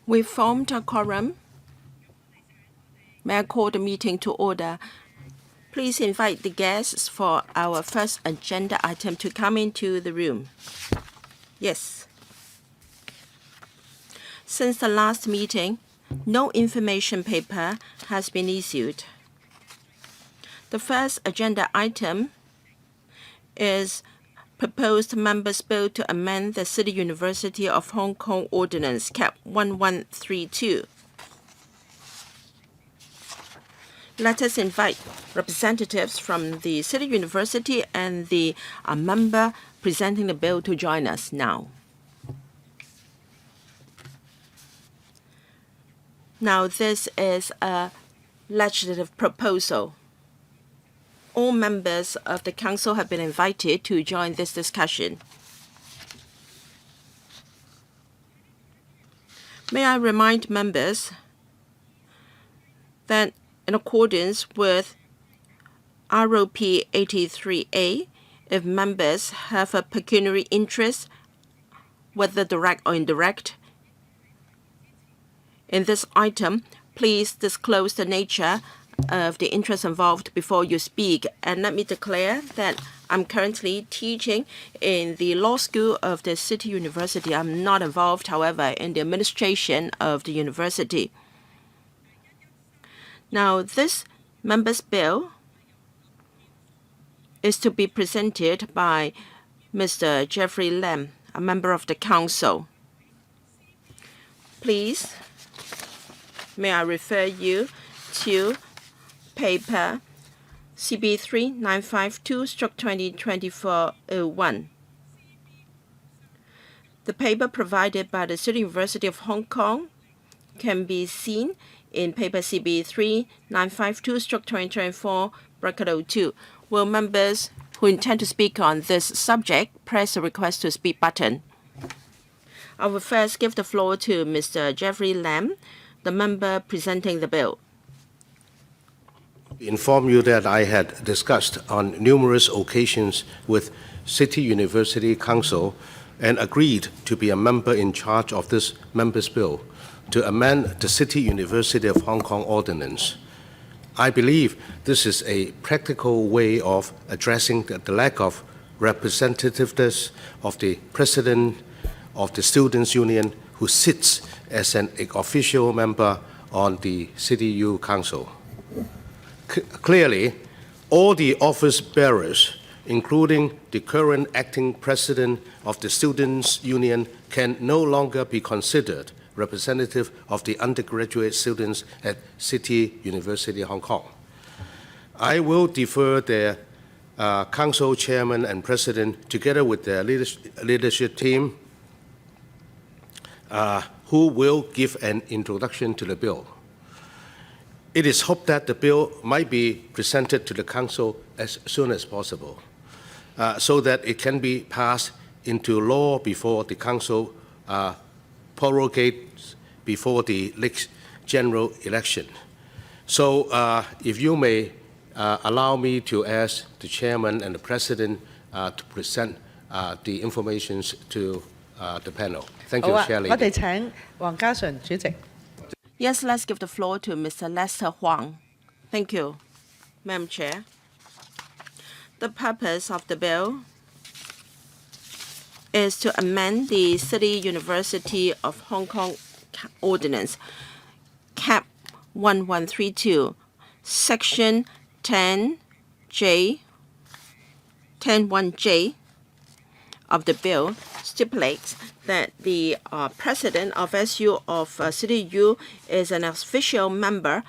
We formed a quorum. May I call the meeting to order? Please invite the guests for our first agenda item to come into the room. Yes. Since the last meeting, no information paper has been issued. The first agenda item is proposed members' bill to amend the City University of Hong Kong Ordinance, Cap 1132. Let us invite representatives from the City University and the member presenting the bill to join us now. Now, this is a legislative proposal. All members of the Council have been invited to join this discussion. May I remind members that in accordance with ROP 83A, if members have a pecuniary interest, whether direct or indirect, in this item, please disclose the nature of the interest involved before you speak. And let me declare that I'm currently teaching in the law school of the City University. I'm not involved, however, in the administration of the university. Now, this member's bill is to be presented by Mr. Jeffrey Lam, a member of the Council. Please, may I refer you to paper CB3 952/2024-01. The paper provided by the City University of Hong Kong can be seen in paper CB3 952/2024-02. Will members who intend to speak on this subject press the request to speak button? I will first give the floor to Mr. Jeffrey Lam, the member presenting the bill. Inform you that I had discussed on numerous occasions with City University Council and agreed to be a member in charge of this member's bill to amend the City University of Hong Kong Ordinance. I believe this is a practical way of addressing the lack of representativeness of the president of the Students' Union who sits as an official member on the City U Council. Clearly, all the office bearers, including the current acting president of the Students' Union, can no longer be considered representative of the undergraduate students at City University Hong Kong. I will defer their council chairman and president, together with their leadership team, who will give an introduction to the bill. It is hoped that the bill might be presented to the council as soon as possible, so that it can be passed into law before the council prorogates before the next general election. So if you may allow me to ask the chairman and the president to present the information to the panel. Thank you, Chair Lady. 我哋請黃家純主席。 Yes, let's give the floor to Mr. Lester Huang. Thank you, Madam Chair. The purpose of the bill is to amend the City University of Hong Kong Ordinance, Cap 1132, Section 10J, 10(1)J of the bill stipulates that the president of SU of City U is an ex-official member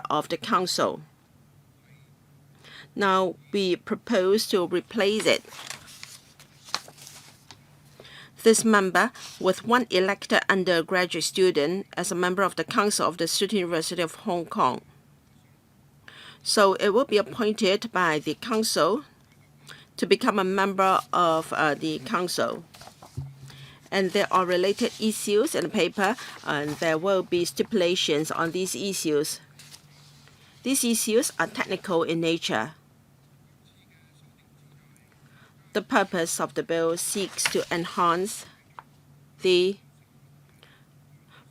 of the council. Now, we propose to replace it. This member with one elected undergraduate student as a member of the Council of the City University of Hong Kong. So it will be appointed by the Council to become a member of the Council. And there are related issues in the paper, and there will be stipulations on these issues. These issues are technical in nature. The purpose of the bill seeks to enhance the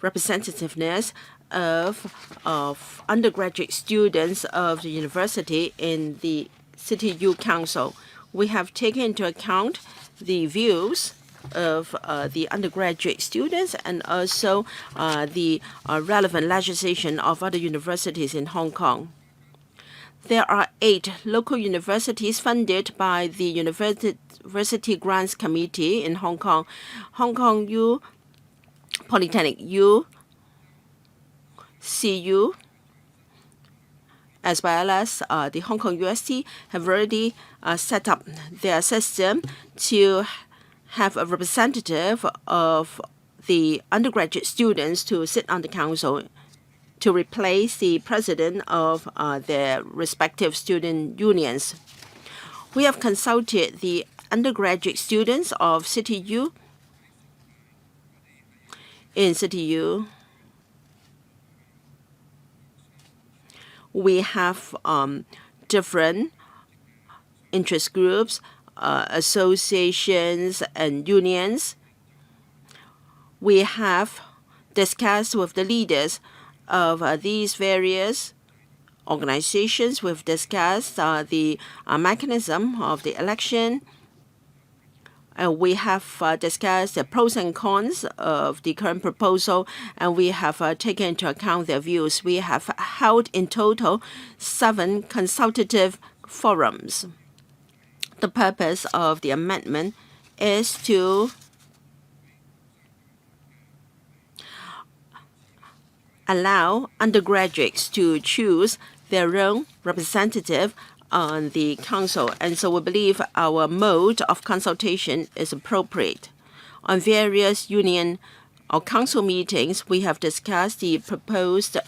representativeness of undergraduate students of the university in the City Youth Council. We have taken into account the views of the undergraduate students and also the relevant legislation of other universities in Hong Kong. There are 8 local universities funded by the University Grants Committee in Hong Kong. Hong Kong U, Polytechnic U, CU, as well as the Hong Kong UST have already set up their system to have a representative of the undergraduate students to sit on the council to replace the president of their respective student unions. We have consulted the undergraduate students of City U. In City U, we have different interest groups, associations, and unions. We have discussed with the leaders of these various organizations. We've discussed the mechanism of the election. We have discussed the pros and cons of the current proposal, and we have taken into account their views. We have held in total 7 consultative forums. The purpose of the amendment is to allow undergraduates to choose their own representative on the council, and so we believe our mode of consultation is appropriate. On various union or council meetings, we have discussed the proposed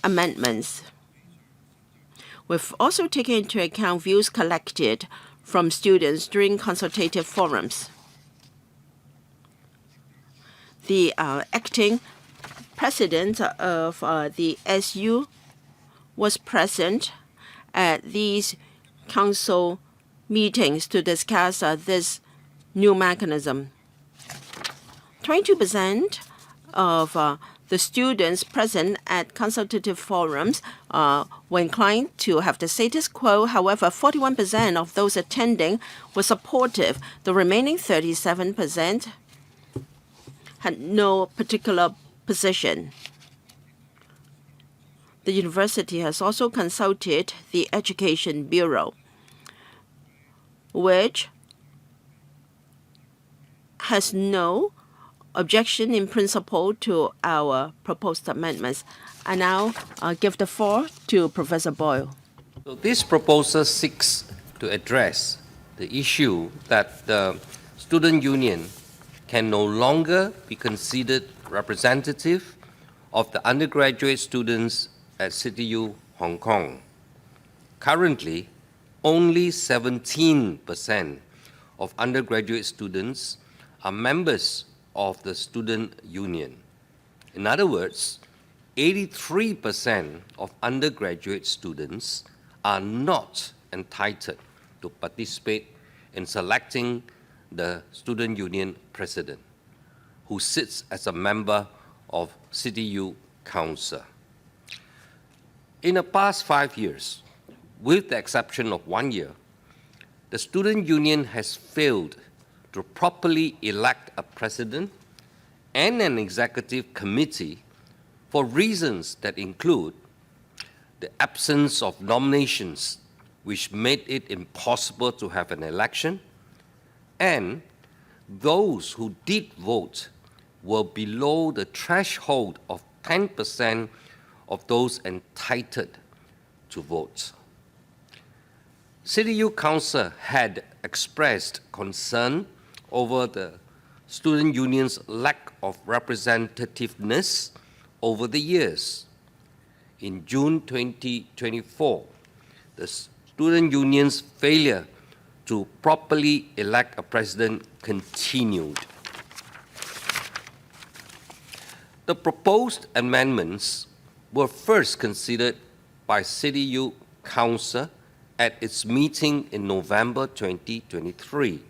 amendments. We've also taken into account views collected from students during consultative forums. The acting president of the SU was present at these council meetings to discuss this new mechanism. 22% of the students present at consultative forums were inclined to have the status quo. However, 41% of those attending were supportive. The remaining 37% had no particular position. The university has also consulted the Education Bureau, which has no objection in principle to our proposed amendments. I now give the floor to Professor Boyle. So this proposal seeks to address the issue that the student union can no longer be considered representative of the undergraduate students at City U, Hong Kong. Currently, only 17% of undergraduate students are members of the student union. In other words, 83% of undergraduate students are not entitled to participate in selecting the student union president, who sits as a member of City U Council. In the past 5 years, with the exception of 1 year, the student union has failed to properly elect a president and an executive committee for reasons that include the absence of nominations, which made it impossible to have an election, and those who did vote were below the threshold of 10% of those entitled to vote. City Youth Council had expressed concern over the student union's lack of representativeness over the years. In June 2024, the student union's failure to properly elect a president continued. The proposed amendments were first considered by City Youth Council at its meeting in November 2023.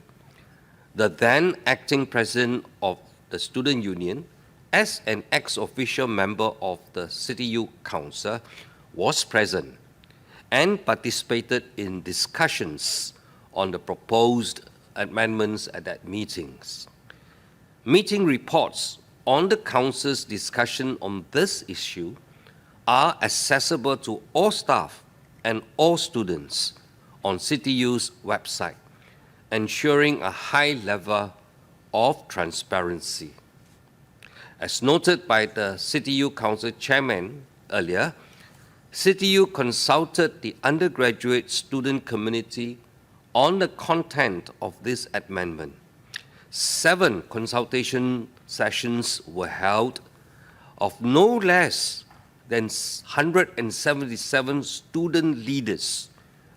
The then acting president of the student union as an ex-officio member of the CityU Council, was present and participated in discussions on the proposed amendments at that meetings. Meeting reports on the Council's discussion on this issue are accessible to all staff and all students on CityU's website, ensuring a high level of transparency. As noted by the CityU Council Chairman earlier, CityU consulted the undergraduate student community on the content of this amendment. 7 consultation sessions were held of no less than 177 student leaders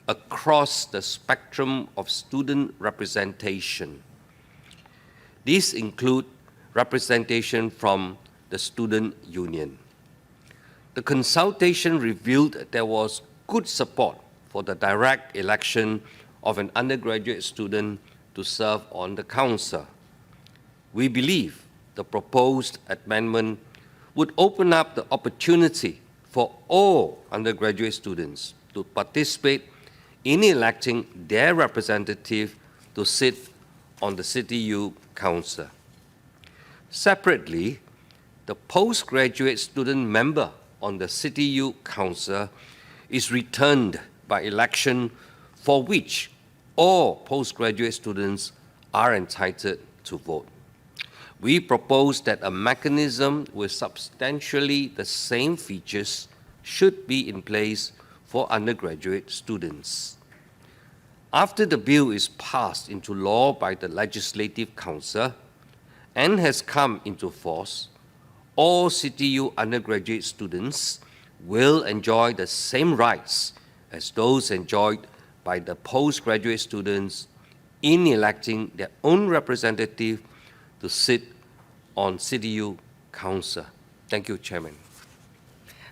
across the spectrum of student representation. These include representation from the student union. The consultation revealed there was good support for the direct election of an undergraduate student to serve on the council. We believe the proposed amendment would open up the opportunity for all undergraduate students to participate in electing their representative to sit on the CityU Council. Separately, the postgraduate student member on the CityU Council is returned by election, for which all postgraduate students are entitled to vote. We propose that a mechanism with substantially the same features should be in place for undergraduate students. After the bill is passed into law by the Legislative Council and has come into force, all CityU undergraduate students will enjoy the same rights as those enjoyed by the postgraduate students in electing their own representative to sit on CityU Council. Thank you, Chairman.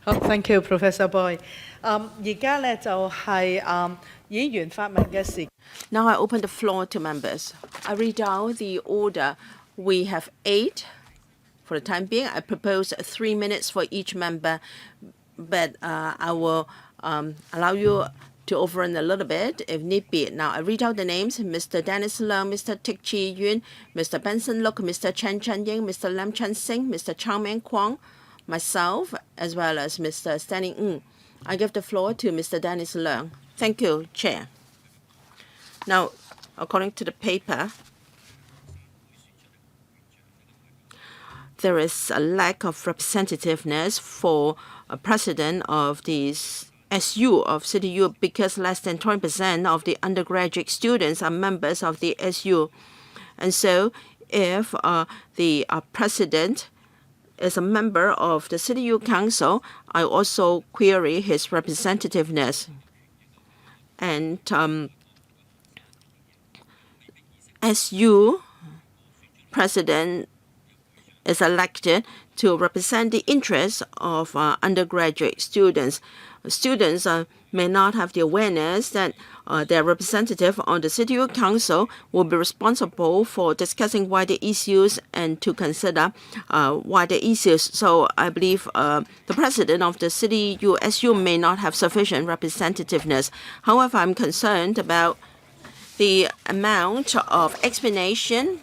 Thank you, Professor Boy. 而家咧就係議員發問嘅時。Now I open the floor to members. I read out the order. We have 8. For the time being, I propose 3 minutes for each member, but I will allow you to overrun a little bit if need be. Now, I read out the names: Mr. Dennis Leung, Mr. Tik Chi Yuen, Mr. Benson Look, Mr. Chen Chen Ying, Mr. Lam Chen Sing, Mr. Chang Meng Kwong, myself, as well as Mr. Stanley Ng. I give the floor to Mr. Dennis Leung. Thank you, Chair. Now, according to the paper, there is a lack of representativeness for a president of the SU of CityU because less than 20% of the undergraduate students are members of the SU. And so if the president is a member of the CityU Council, I also query his representativeness. And SU president is elected to represent the interests of undergraduate students. Students may not have the awareness that their representative on the CityU Council will be responsible for discussing wider issues and to consider wider issues. So I believe the president of the CityU SU may not have sufficient representativeness. However, I'm concerned about the amount of explanation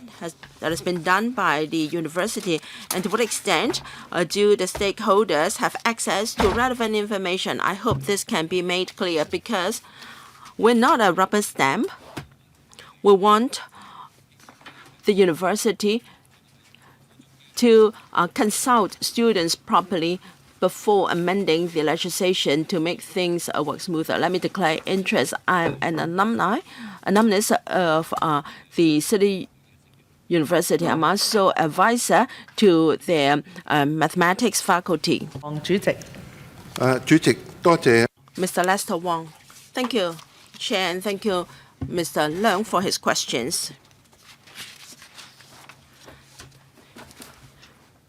that has been done by the university, and to what extent do the stakeholders have access to relevant information. I hope this can be made clear because we're not a rubber stamp. We want the university to consult students properly before amending the legislation to make things work smoother. Let me declare interest. I'm an alumnus of the City University. I'm also advisor to their mathematics faculty. 黃主席。主席，多謝。 Mr. Lester Wong. Thank you, Chair, and thank you, Mr. Leung, for his questions.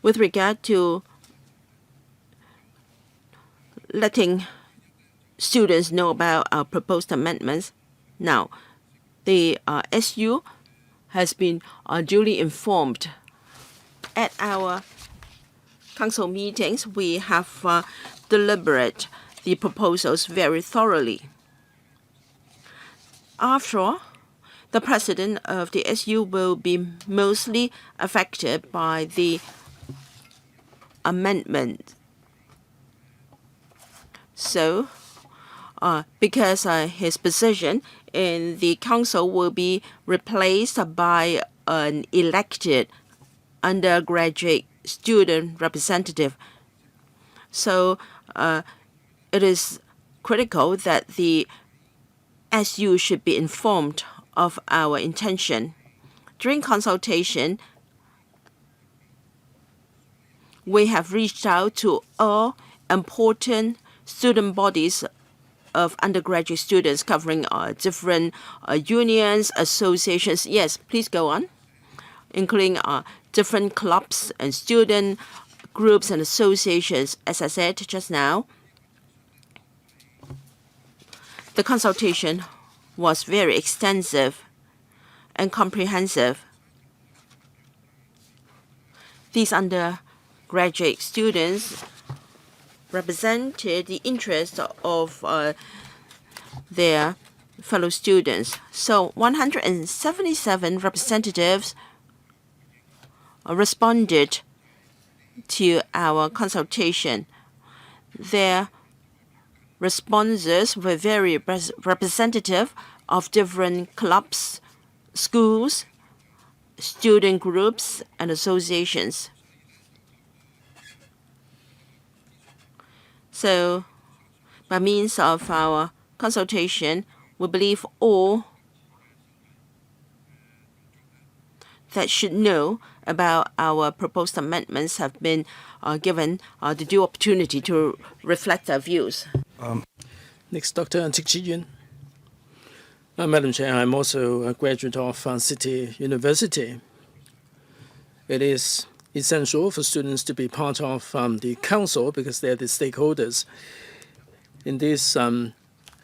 With regard to letting students know about our proposed amendments, now, the SU has been duly informed. At our council meetings, we have deliberated the proposals very thoroughly. After all, the president of the SU will be mostly affected by the amendment. So, because his position in the council will be replaced by an elected undergraduate student representative. So it is critical that the SU should be informed of our intention. During consultation, we have reached out to all important student bodies of undergraduate students covering different unions, associations. Yes, please go on. Including different clubs and student groups and associations. As I said just now, the consultation was very extensive and comprehensive. These undergraduate students represented the interest of their fellow students. So 177 representatives responded to our consultation. Their responses were very representative of different clubs, schools, student groups, and associations. So, by means of our consultation, we believe all that should know about our proposed amendments have been given the due opportunity to reflect their views. Next, Dr. Yun. Madam Chair, I'm also a graduate of City University. It is essential for students to be part of the council because they are the stakeholders. In this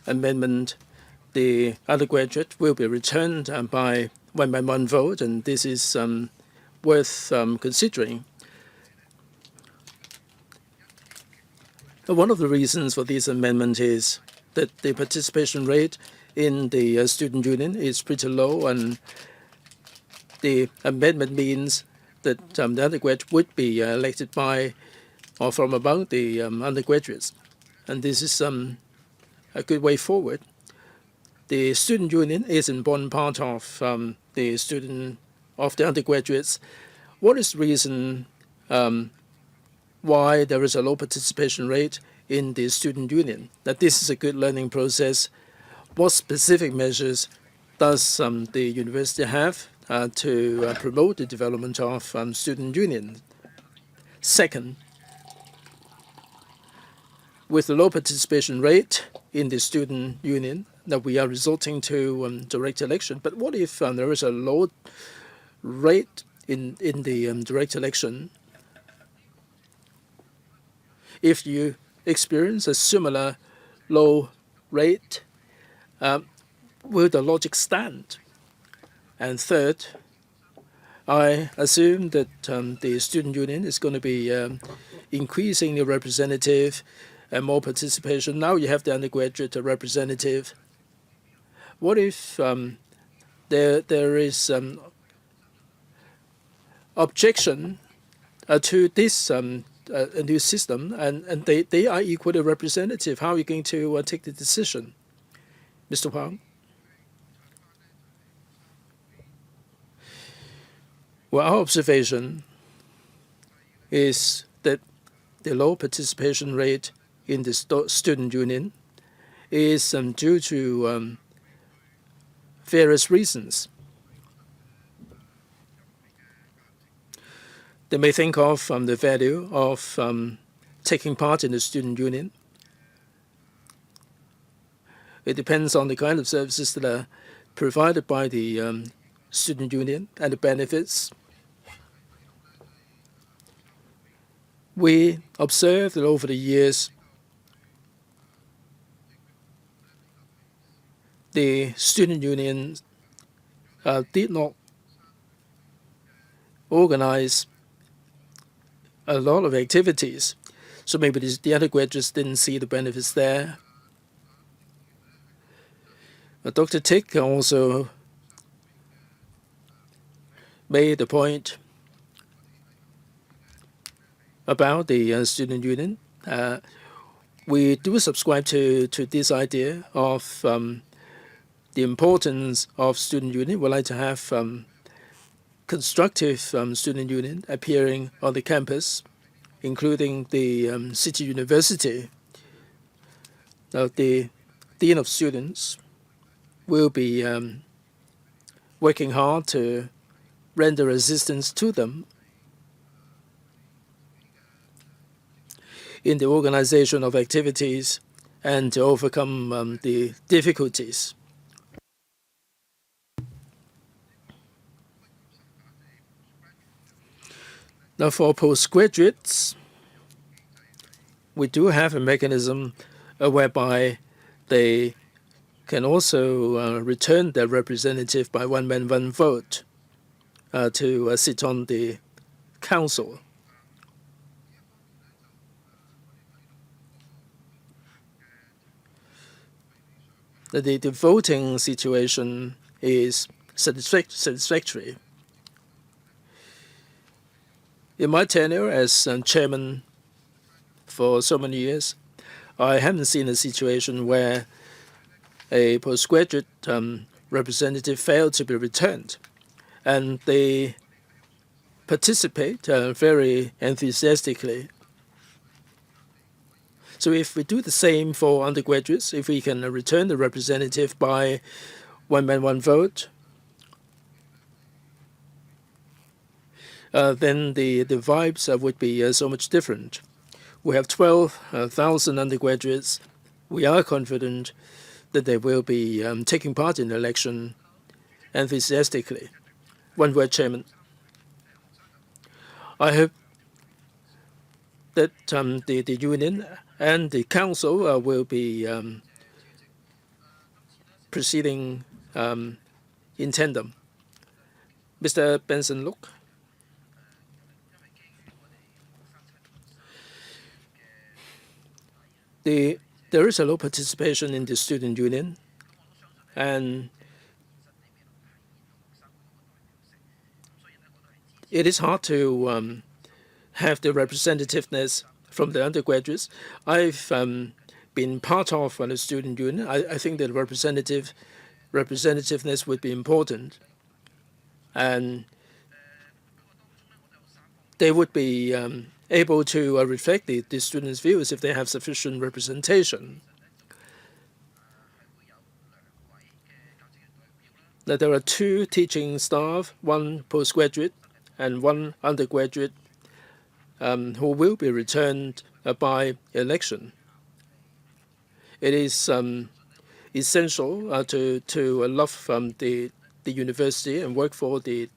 amendment, the undergraduate will be returned by 1 vote, and this is worth considering. One of the reasons for this amendment is that the participation rate in the student union is pretty low, and the amendment means that the undergraduate would be elected by or from among the undergraduates, and this is a good way forward. The student union is an important part of the undergraduates. What is the reason why there is a low participation rate in the student union? That this is a good learning process. What specific measures does the university have to promote the development of student union? Second, with the low participation rate in the student union, that we are resorting to direct election. But what if there is a low rate in the direct election? If you experience a similar low rate, will the logic stand? And third, I assume that the student union is going to be increasingly representative and more participation. Now you have the undergraduate representative. What if there is objection to this new system, and they are equally representative? How are you going to take the decision? Mr. Huang? Well, our observation is that the low participation rate in the student union is due to various reasons. They may think of the value of taking part in the student union. It depends on the kind of services that are provided by the student union and the benefits. We observed that over the years, the student union did not organize a lot of activities. So maybe the undergraduates didn't see the benefits there. Dr. Tick also made the point about the student union. We do subscribe to this idea of the importance of student union. We'd like to have constructive student union appearing on the campus, including the city university. Now, the dean of students will be working hard to render assistance to them in the organization of activities and to overcome the difficulties. Now, for postgraduates, we do have a mechanism whereby they can also return their representative by one man, one vote to sit on the council. The voting situation is satisfactory. In my tenure as chairman for so many years, I haven't seen a situation where a postgraduate representative failed to be returned, and they participate very enthusiastically. So if we do the same for undergraduates, if we can return the representative by one man, one vote, then the vibes would be so much different. We have 12,000 undergraduates. We are confident that they will be taking part in the election enthusiastically. One word, Chairman. I hope that the union and the council will be proceeding in tandem. Mr. Benson Look. There is a low participation in the student union, and it is hard to have the representativeness from the undergraduates. I've been part of the student union. I think that representativeness would be important, and they would be able to reflect the students' views if they have sufficient representation. Now, there are 2 teaching staff, 1 postgraduate and 1 undergraduate, who will be returned by election. It is essential to love the university and work for the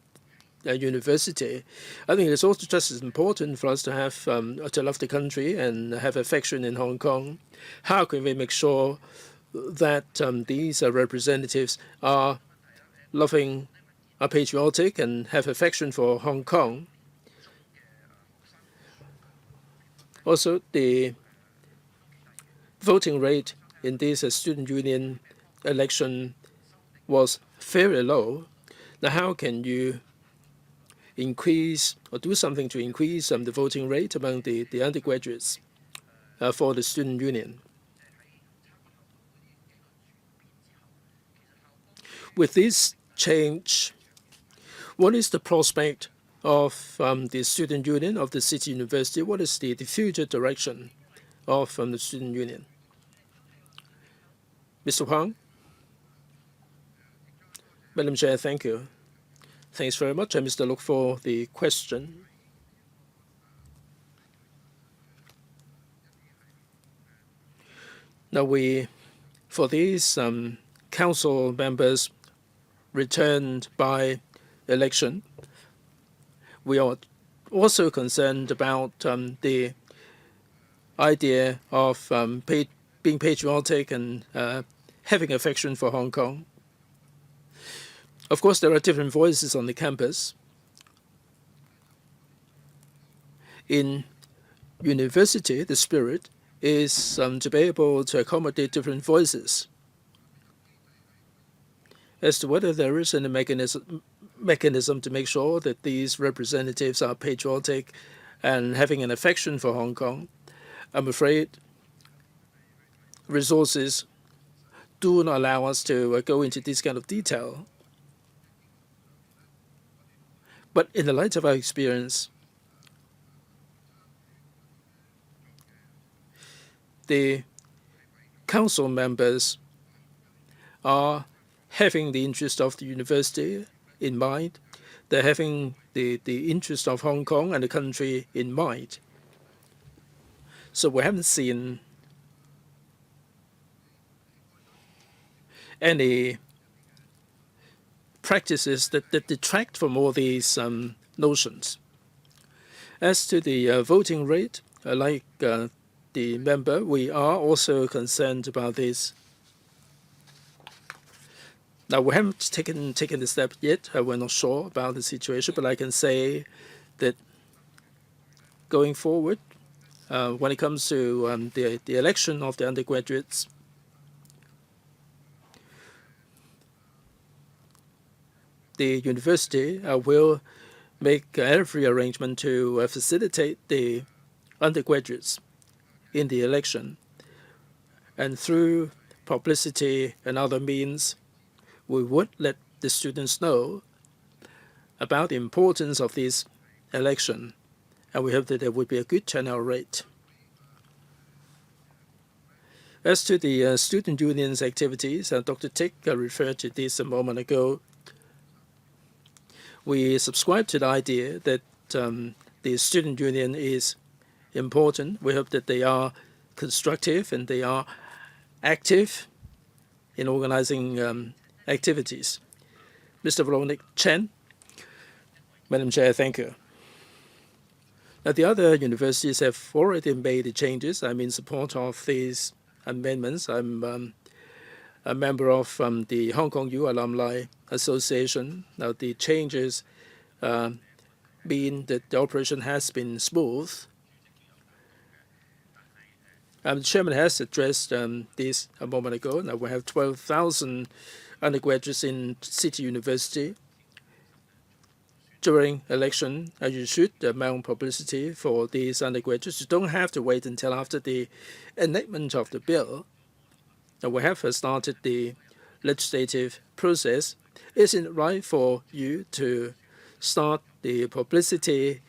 university. I think it's also just as important for us to have to love the country and have affection in Hong Kong. How can we make sure that these representatives are loving, are patriotic, and have affection for Hong Kong? Also, the voting rate in this student union election was very low. Now, how can you increase or do something to increase the voting rate among the undergraduates for the student union? With this change, what is the prospect of the student union of the City University? What is the future direction of the student union? Mr. Huang? Madam Chair, thank you. Thanks very much, Mr. Look, for the question. Now, for these council members returned by election, we are also concerned about the idea of being patriotic and having affection for Hong Kong. Of course, there are different voices on the campus. in university, the spirit is to be able to accommodate different voices. As to whether there is any mechanism to make sure that these representatives are patriotic and having an affection for Hong Kong, I'm afraid resources do not allow us to go into this kind of detail. But in the light of our experience, the council members are having the interest of the university in mind. They're having the interest of Hong Kong and the country in mind. So we haven't seen any practices that detract from all these notions. As to the voting rate, like the member, we are also concerned about this. Now, we haven't taken the step yet. We're not sure about the situation, but I can say that going forward, when it comes to the election of the undergraduates, the university will make every arrangement to facilitate the undergraduates in the election. And through publicity and other means, we would let the students know about the importance of this election, and we hope that there would be a good turnout rate. As to the student unions activities, Dr. Tick referred to this a moment ago. We subscribe to the idea that the student union is important. We hope that they are constructive and they are active in organizing activities. Mr. Veronic Chen. Madam Chair, thank you. Now, the other universities have already made the changes. I'm in support of these amendments. I'm a member of the Hong Kong U Alumni Association. Now, the changes mean that the operation has been smooth. The chairman has addressed this a moment ago. Now, we have 12,000 undergraduates in City University. During election, you should mount publicity for these undergraduates. You don't have to wait until after the enactment of the bill. Now, we have started the legislative process. Isn't it right for you to start the publicity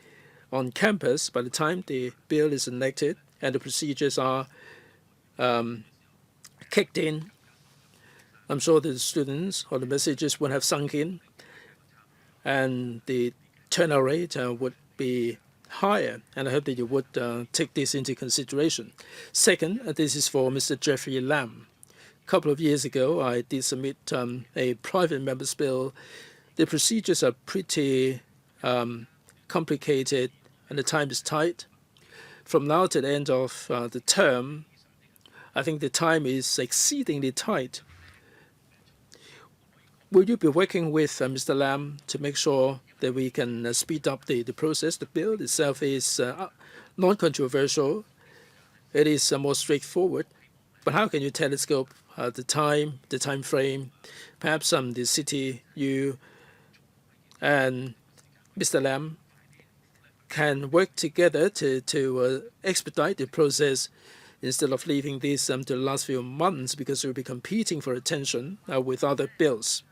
on campus by the time the bill is enacted and the procedures are kicked in? I'm sure the students or the messages would have sunk in, and the turnout rate would be higher, and I hope that you would take this into consideration. Second, this is for Mr. Jeffrey Lam. A couple of years ago, I did submit a private member's bill. The procedures are pretty complicated, and the time is tight. From now to the end of the term, I think the time is exceedingly tight. Will you be working with Mr. Lam to make sure that we can speed up the process? The bill itself is non-controversial. It is more straightforward. But how can you telescope the time frame? Perhaps the City U and Mr. Lam can work together to expedite the process instead of leaving this to the last few months, because we'll be competing for attention with other bills.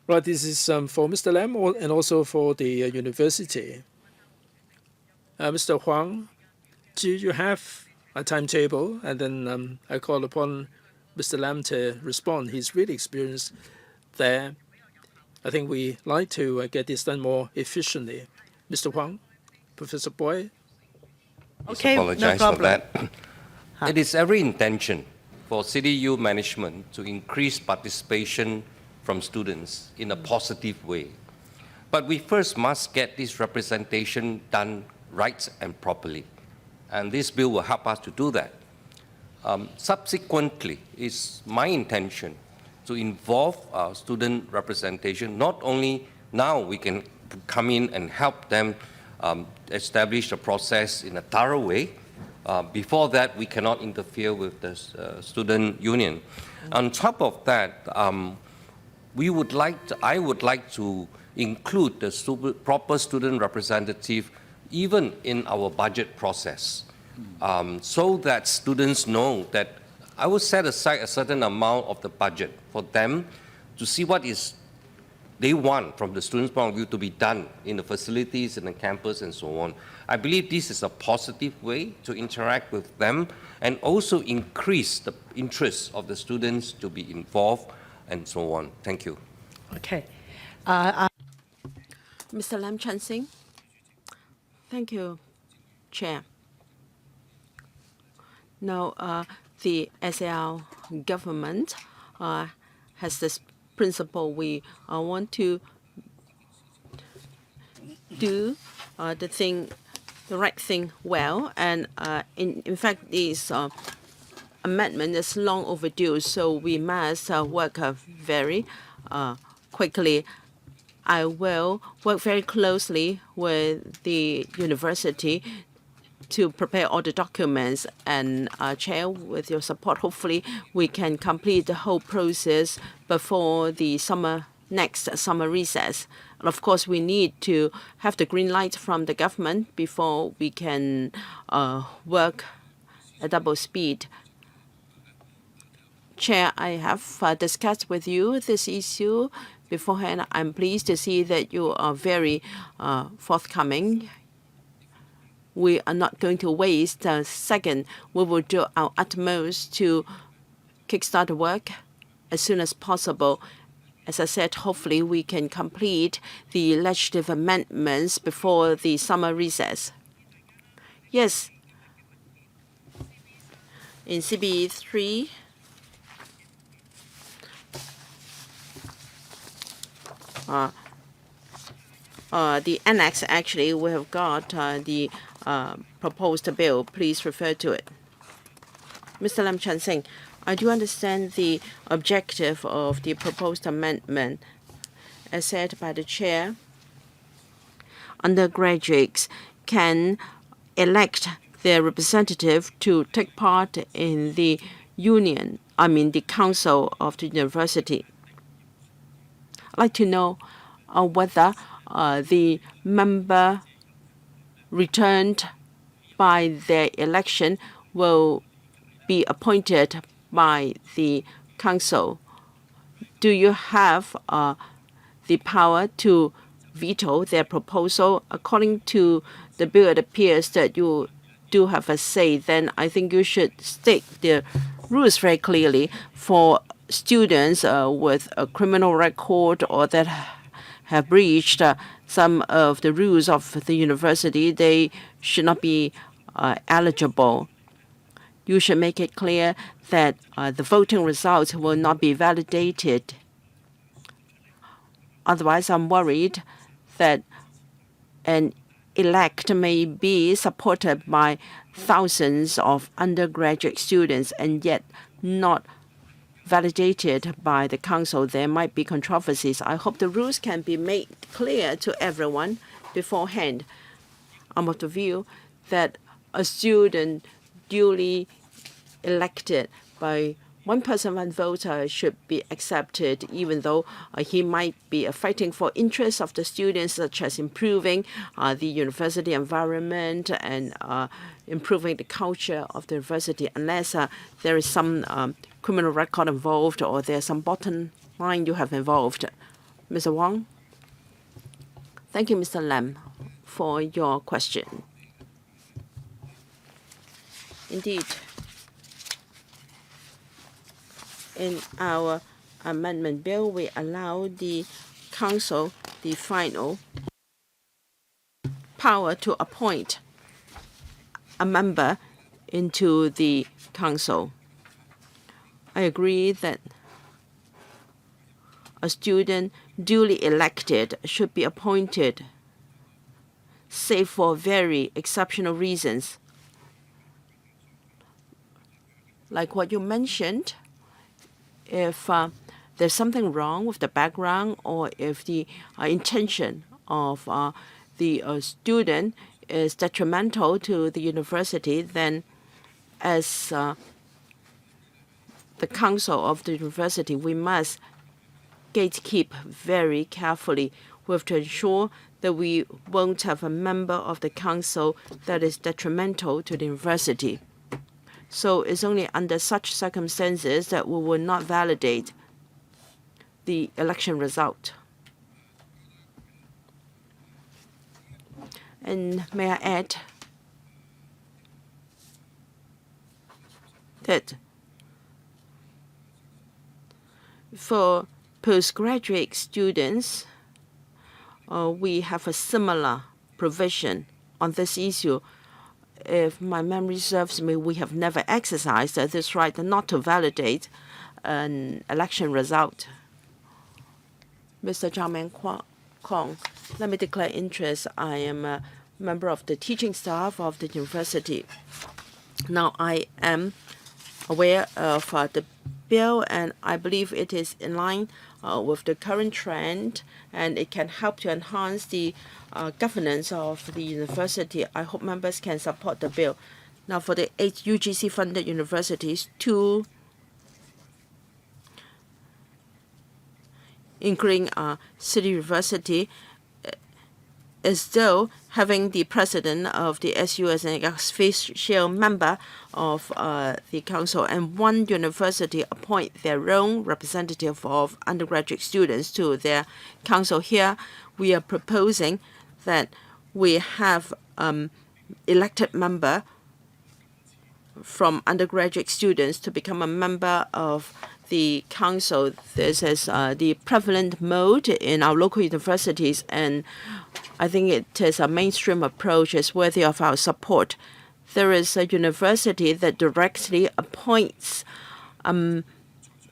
Right, this is for Mr. Lam and also for the university. Mr. Huang, do you have a timetable? And then I call upon Mr. Lam to respond. He's really experienced there. I think we like to get this done more efficiently. Mr. Huang, Professor Boy. Okay, apologize no for problem. that. It is every intention for City U management to increase participation from students in a positive way. But we first must get this representation done right and properly. And this bill will help us to do that. Subsequently, it's my intention to involve our student representation. Not only now we can come in and help them establish the process in a thorough way. Before that, we cannot interfere with the student union. On top of that, I would like to include the proper student representative even in our budget process, so that students know that I will set aside a certain amount of the budget for them to see what is they want from the students' point of view to be done in the facilities, in the campus, and so on. I believe this is a positive way to interact with them and also increase the interest of the students to be involved and so on. Thank you. Okay. Mr. Lam Kin-fung. Thank you, Chair. Now, the SAR government has this principle. We want to do the right thing well, and in fact, this amendment is long overdue, so we must work very quickly. I will work very closely with the university to prepare all the documents, and Chair, with your support, hopefully we can complete the whole process before the next summer recess. And of course, we need to have the green light from the government before we can work at double speed. Chair, I have discussed with you this issue beforehand. I'm pleased to see that you are very forthcoming. We are not going to waste a second. We will do our utmost to kickstart the work as soon as possible. As I said, hopefully we can complete the legislative amendments before the summer recess. Yes. In CB 3, the annex, actually, we have got the proposed bill. Please refer to it. Mr. Lam Kin-fung, I do understand the objective of the proposed amendment. As said by the Chair, undergraduates can elect their representative to take part in the the council of the university. I'd like to know whether the member returned by their election will be appointed by the council. Do you have the power to veto their proposal? According to the bill, it appears that you do have a say. Then I think you should state the rules very clearly for students with a criminal record or that have breached some of the rules of the university. They should not be eligible. You should make it clear that the voting results will not be validated. Otherwise, I'm worried that an elect may be supported by thousands of undergraduate students and yet not validated by the council. There might be controversies. I hope the rules can be made clear to everyone beforehand. I'm of the view that a student duly elected by one person, one voter should be accepted, even though he might be fighting for interests of the students, such as improving the university environment and improving the culture of the university, unless there is some criminal record involved or there's some bottom line you have involved. Mr. Wong? Thank you, Mr. Lam, for your question. Indeed, in our amendment bill, we allow the council the final power to appoint a member into the council. I agree that a student duly elected should be appointed, save for very exceptional reasons. Like what you mentioned, if there's something wrong with the background or if the intention of the student is detrimental to the university, then as the council of the university, we must gatekeep very carefully. We have to ensure that we won't have a member of the council that is detrimental to the university. So it's only under such circumstances that we will not validate the election result. And may I add that for postgraduate students, we have a similar provision on this issue. If my memory serves me, we have never exercised this right not to validate an election result. Mr. Zhang Kong, let me declare interest. I am a member of the teaching staff of the university. Now, I am aware of the bill, and I believe it is in line with the current trend, and it can help to enhance the governance of the university. I hope members can support the bill. Now, for the 8 UGC-funded universities, 2, including City University, is still having the president of the SU as an official member of the council, and 1 university appoint their own representative of undergraduate students to their council. Here, we are proposing that we have elected member from undergraduate students to become a member of the council. This is the prevalent mode in our local universities, and I think it is a mainstream approach. Is worthy of our support. There is a university that directly appoints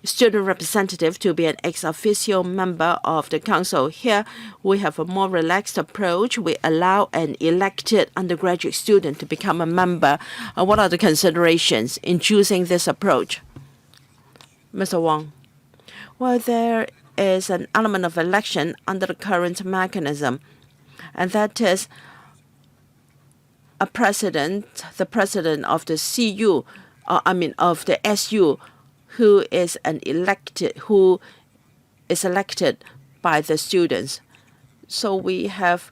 student representative to be an ex officio member of the council. Here, we have a more relaxed approach. We allow an elected undergraduate student to become a member. What are the considerations in choosing this approach? Mr. Wong. Well, there is an element of election under the current mechanism, and that is a president, the president of the CU, of the SU, who is elected by the students. So we have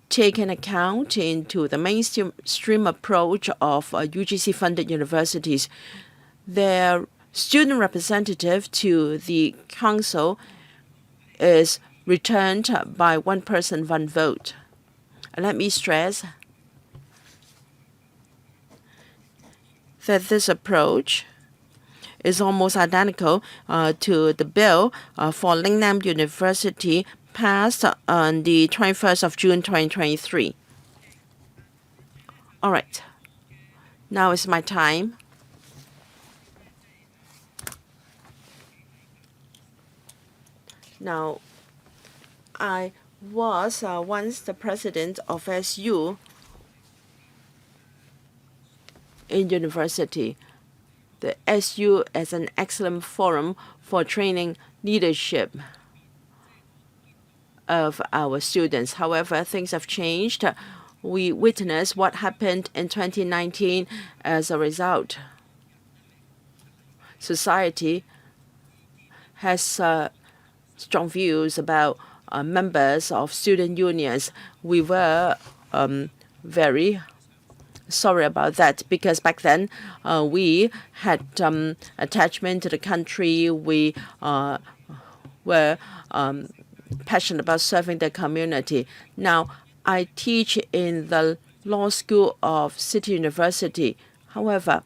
taken account into the mainstream approach of UGC-funded universities. Their student representative to the council is returned by 1 person, 1 vote. And let me stress that this approach is almost identical to the bill for Lingnan University passed on the 21st of June 2023. All right. Now is my time. Now, I was once the president of SU in university. The SU is an excellent forum for training leadership of our students. However, things have changed. We witnessed what happened in 2019 as a result. Society has strong views about members of student unions. We were very sorry about that, because back then we had attachment to the country. We were passionate about serving the community. Now, I teach in the law school of City University. However,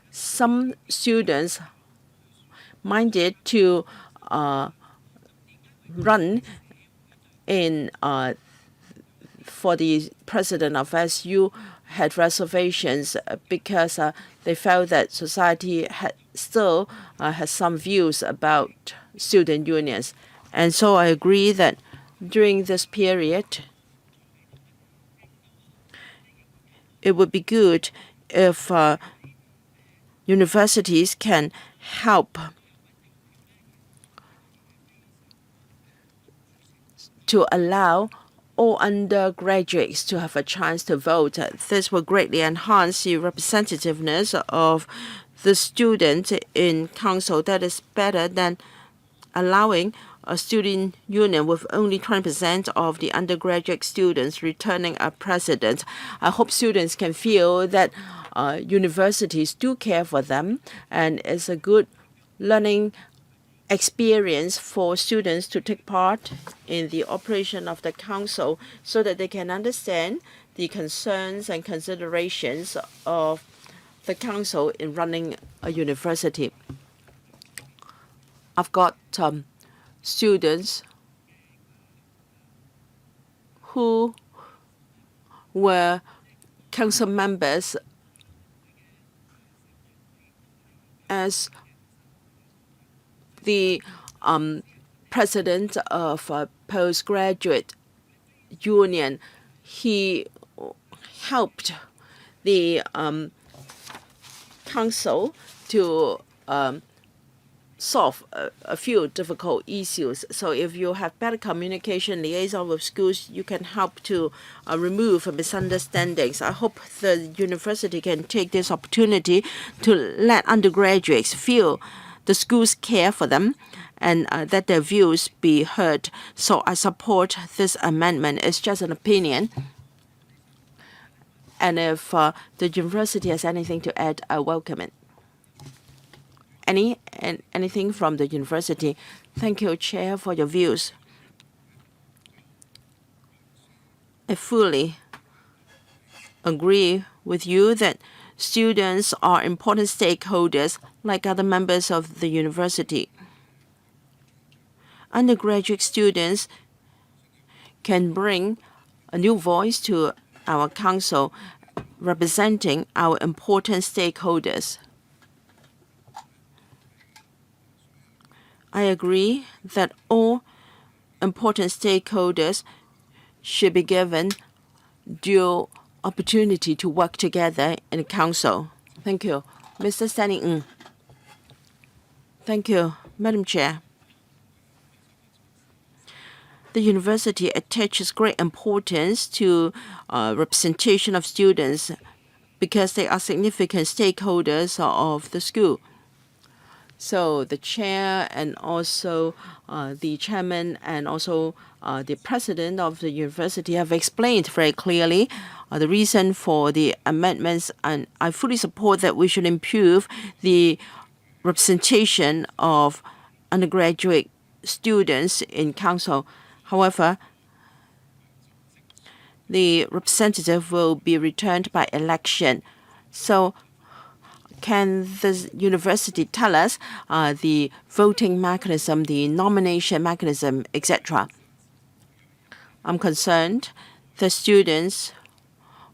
some students minded to run in for the president of SU had reservations because they felt that society still has some views about student unions. And so I agree that during this period, it would be good if universities can help to allow all undergraduates to have a chance to vote. This will greatly enhance the representativeness of the student in council. That is better than allowing a student union with only 20% of the undergraduate students returning a president. I hope students can feel that universities do care for them, and it's a good learning experience for students to take part in the operation of the council so that they can understand the concerns and considerations of the council in running a university. I've got students who were council members as the president of a postgraduate union. He helped the council to solve a few difficult issues. So if you have better communication liaison with schools, you can help to remove misunderstandings. I hope the university can take this opportunity to let undergraduates feel the schools care for them and that their views be heard. So I support this amendment. It's just an opinion. And if the university has anything to add, I welcome it. Anything from the university? Thank you, Chair, for your views. I fully agree with you that students are important stakeholders like other members of the university. Undergraduate students can bring a new voice to our council, representing our important stakeholders. I agree that all important stakeholders should be given due opportunity to work together in the council. Thank you. Mr. Stanley Ng. Thank you, Madam Chair. The university attaches great importance to representation of students because they are significant stakeholders of the school. So the chair and also the chairman and also the president of the university have explained very clearly the reason for the amendments, and I fully support that we should improve the representation of undergraduate students in council. However, the representative will be returned by election. So can the university tell us the voting mechanism, the nomination mechanism, etc.? I'm concerned the students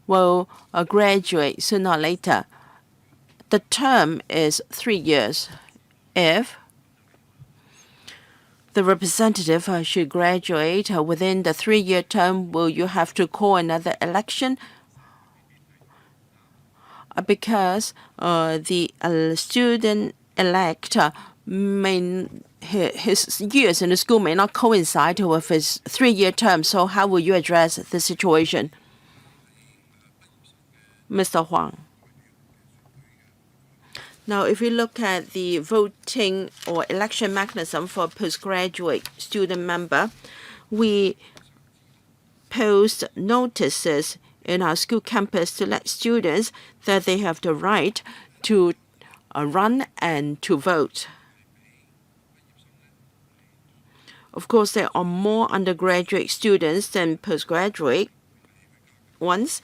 will graduate sooner or later. The term is 3 years. If the representative should graduate within the 3-year term, will you have to call another election? Because the student-elect his years in the school may not coincide with his 3-year term. So how will you address the situation? Mr. Huang. Now, if we look at the voting or election mechanism for postgraduate student member, we post notices in our school campus to let students that they have the right to run and to vote. Of course, there are more undergraduate students than postgraduate ones,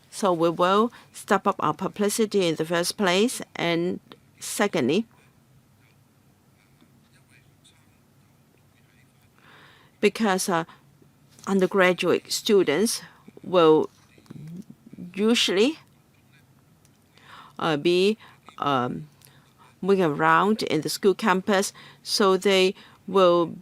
so we will step up our publicity in the first place. And secondly, because undergraduate students will usually be moving around in the school campus, so they will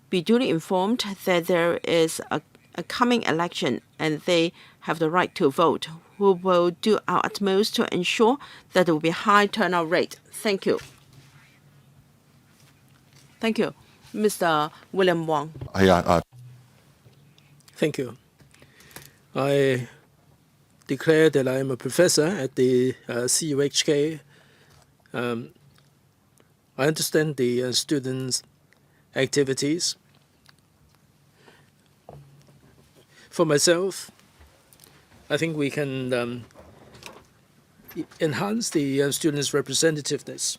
be duly informed that there is a coming election and they have the right to vote. We will do our utmost to ensure that there will be a high turnout rate. Thank you. Thank you. Mr. William Wong. Thank you. I declare that I am a professor at the CUHK. I understand the students' activities. For myself, I think we can enhance the students' representativeness.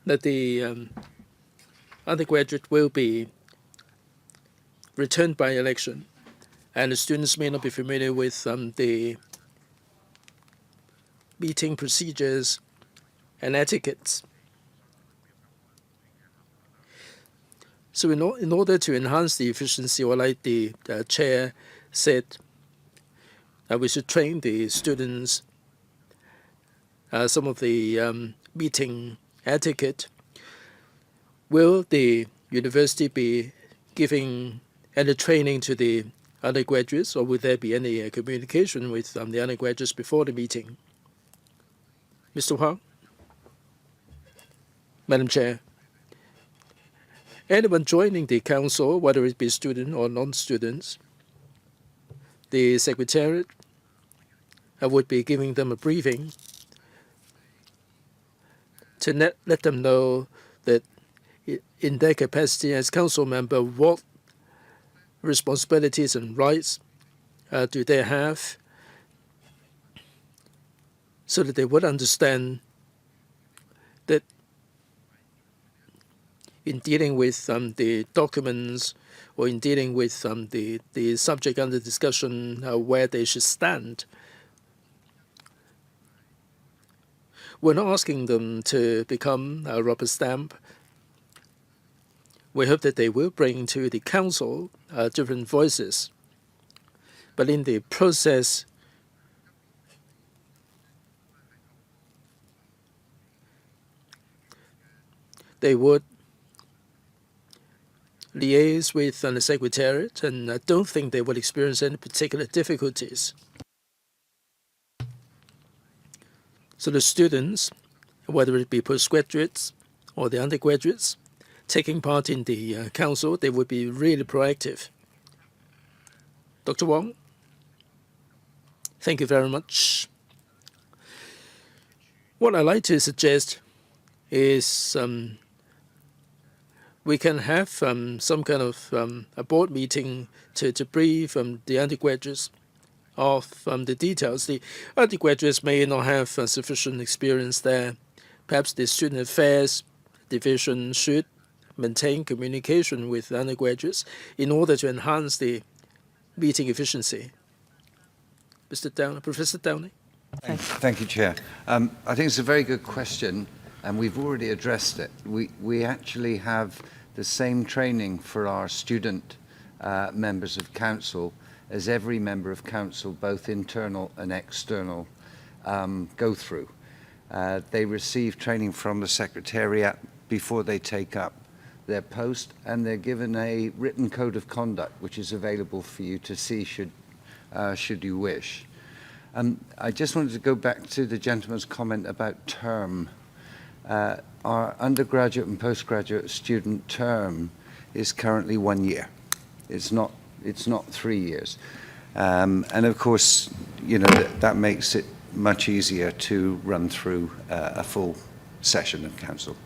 That the undergraduate will be returned by election, and the students may not be familiar with the meeting procedures and etiquettes. So in order to enhance the efficiency, or like the chair said, we should train the students some of the meeting etiquette. Will the university be giving any training to the undergraduates, or will there be any communication with the undergraduates before the meeting? Mr. Huang? Madam Chair? Anyone joining the council, whether it be student or non-students, the Secretariat would be giving them a briefing to let them know that in their capacity as council member, what responsibilities and rights do they have, so that they would understand that in dealing with the documents, or in dealing with the subject under discussion, where they should stand. We're not asking them to become a rubber stamp. We hope that they will bring to the council different voices. But in the process, they would liaise with the Secretariat, and I don't think they would experience any particular difficulties. So the students, whether it be postgraduates or the undergraduates, taking part in the council, they would be really proactive. Dr. Wong? Thank you very much. What I'd like to suggest is we can have some kind of a board meeting to brief the undergraduates of the details. The undergraduates may not have sufficient experience there. Perhaps the Student Affairs Division should maintain communication with undergraduates in order to enhance the meeting efficiency. Mr. Downey, Professor Downey. Thank you, Chair. I think it's a very good question, and we've already addressed it. We actually have the same training for our student members of council as every member of council, both internal and external, go through. They receive training from the Secretariat before they take up their post, and they're given a written code of conduct, which is available for you to see should you wish. I just wanted to go back to the gentleman's comment about term. Our undergraduate and postgraduate student term is currently 1 year. It's not 3 years. And of course, you know, that makes it much easier to run through a full session of council.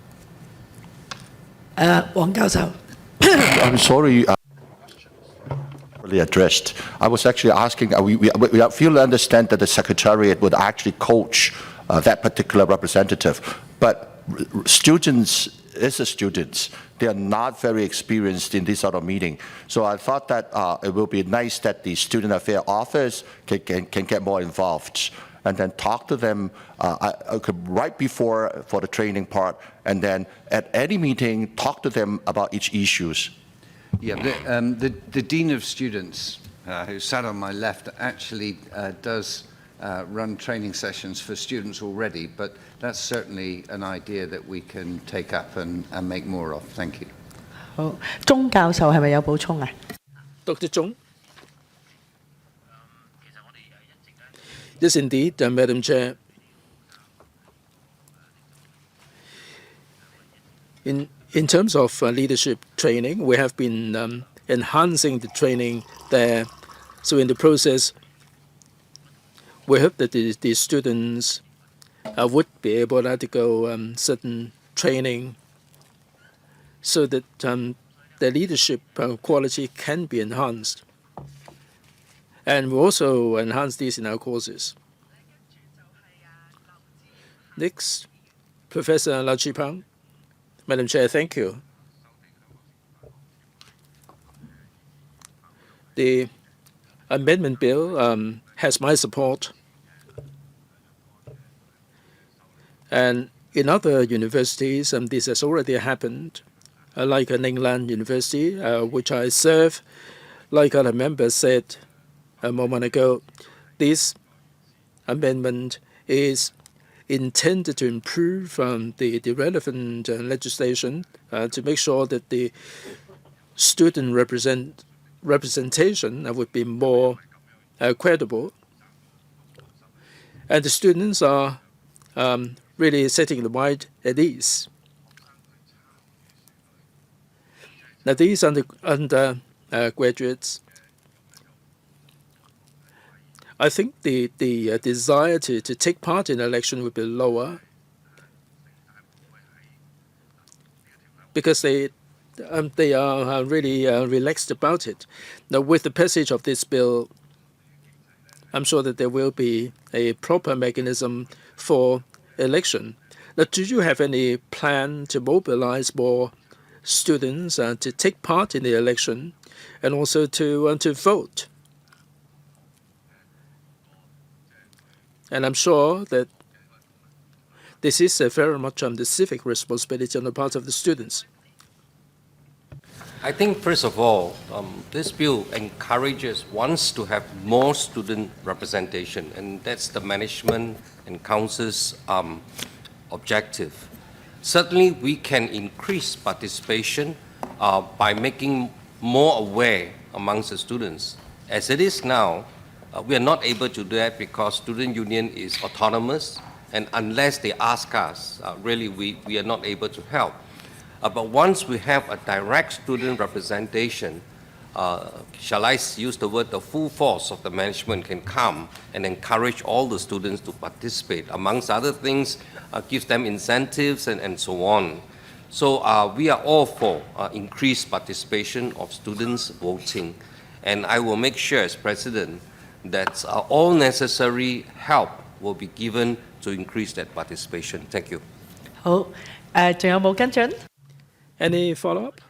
Wang Jiao. I'm sorry. Really addressed. I was actually asking. We feel understand that the Secretariat would actually coach that particular representative, but students is a students. They are not very experienced in this sort of meeting. So I thought that it will be nice that the Student Affairs Office can get more involved, and then talk to them right before for the training part, and then at any meeting talk to them about each issues. Yeah, the Dean of Students, who sat on my left, actually does run training sessions for students already, but that's certainly an idea that we can take up and make more of. Thank you. 好，鐘教授係咪有補充啊？ Dr. Zhong? Yes, indeed, Madam Chair. In terms of leadership training, we have been enhancing the training there. So in the process, we hope that the students would be able to undergo certain training so that their leadership quality can be enhanced. And we also enhance these in our courses. Next, Professor LAM Kin-fung. Madam Chair, thank you. The amendment bill has my support. And in other universities, this has already happened, like England University, which I serve. Like other members said a moment ago, this amendment is intended to improve the relevant legislation to make sure that the student representation would be more credible. And the students are really setting the mind at ease. Now, these undergraduates, I think the desire to take part in the election would be lower because they are really relaxed about it. Now, with the passage of this bill, I'm sure that there will be a proper mechanism for election. Now, do you have any plan to mobilize more students to take part in the election and also to vote? And I'm sure that this is very much the civic responsibility on the part of the students. I think, first of all, this bill wants to have more student representation, and that's the management and council's objective. Certainly, we can increase participation by making more aware amongst the students. As it is now, we are not able to do that because student union is autonomous, and unless they ask us, really we are not able to help. But once we have a direct student representation, shall I use the word, the full force of the management can come and encourage all the students to participate. Amongst other things, gives them incentives and so on. So we are all for increased participation of students voting. And I will make sure as president that all necessary help will be given to increase that participation. Thank you. 好，仲有冇跟進？ Any follow-up?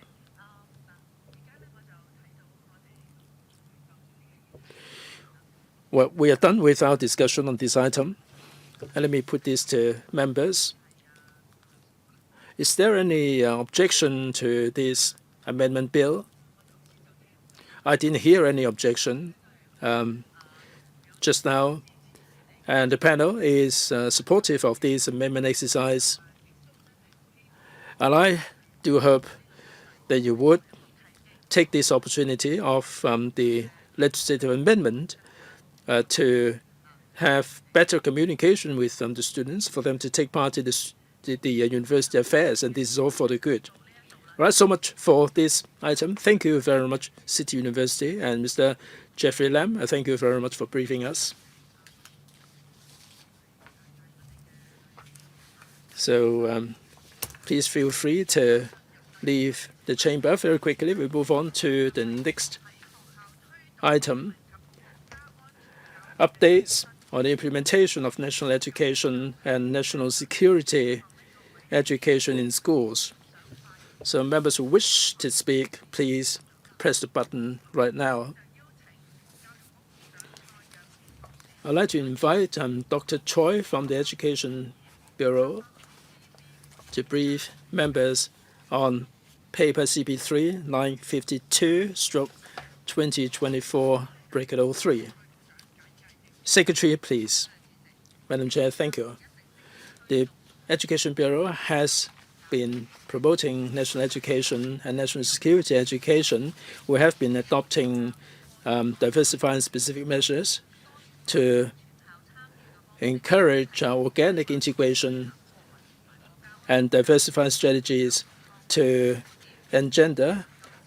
Well, we are done with our discussion on this item. And let me put this to members. Is there any objection to this amendment bill? I didn't hear any objection just now. And the panel is supportive of this amendment exercise. And I do hope that you would take this opportunity of the legislative amendment to have better communication with the students, for them to take part in the university affairs, and this is all for the good. All right, so much for this item. Thank you very much, City University, and Mr. Jeffrey Lam. Thank you very much for briefing us. So please feel free to leave the chamber very quickly. We move on to the next item. Updates on the implementation of national education and national security education in schools. So members who wish to speak, please press the button right now. I'd like to invite Dr. Choi from the Education Bureau to brief members on paper CP3 line 52/2024/03. Secretary, please. Madam Chair, thank you. The Education Bureau has been promoting national education and national security education. We have been adopting diversified and specific measures to encourage organic integration and diversified strategies to engender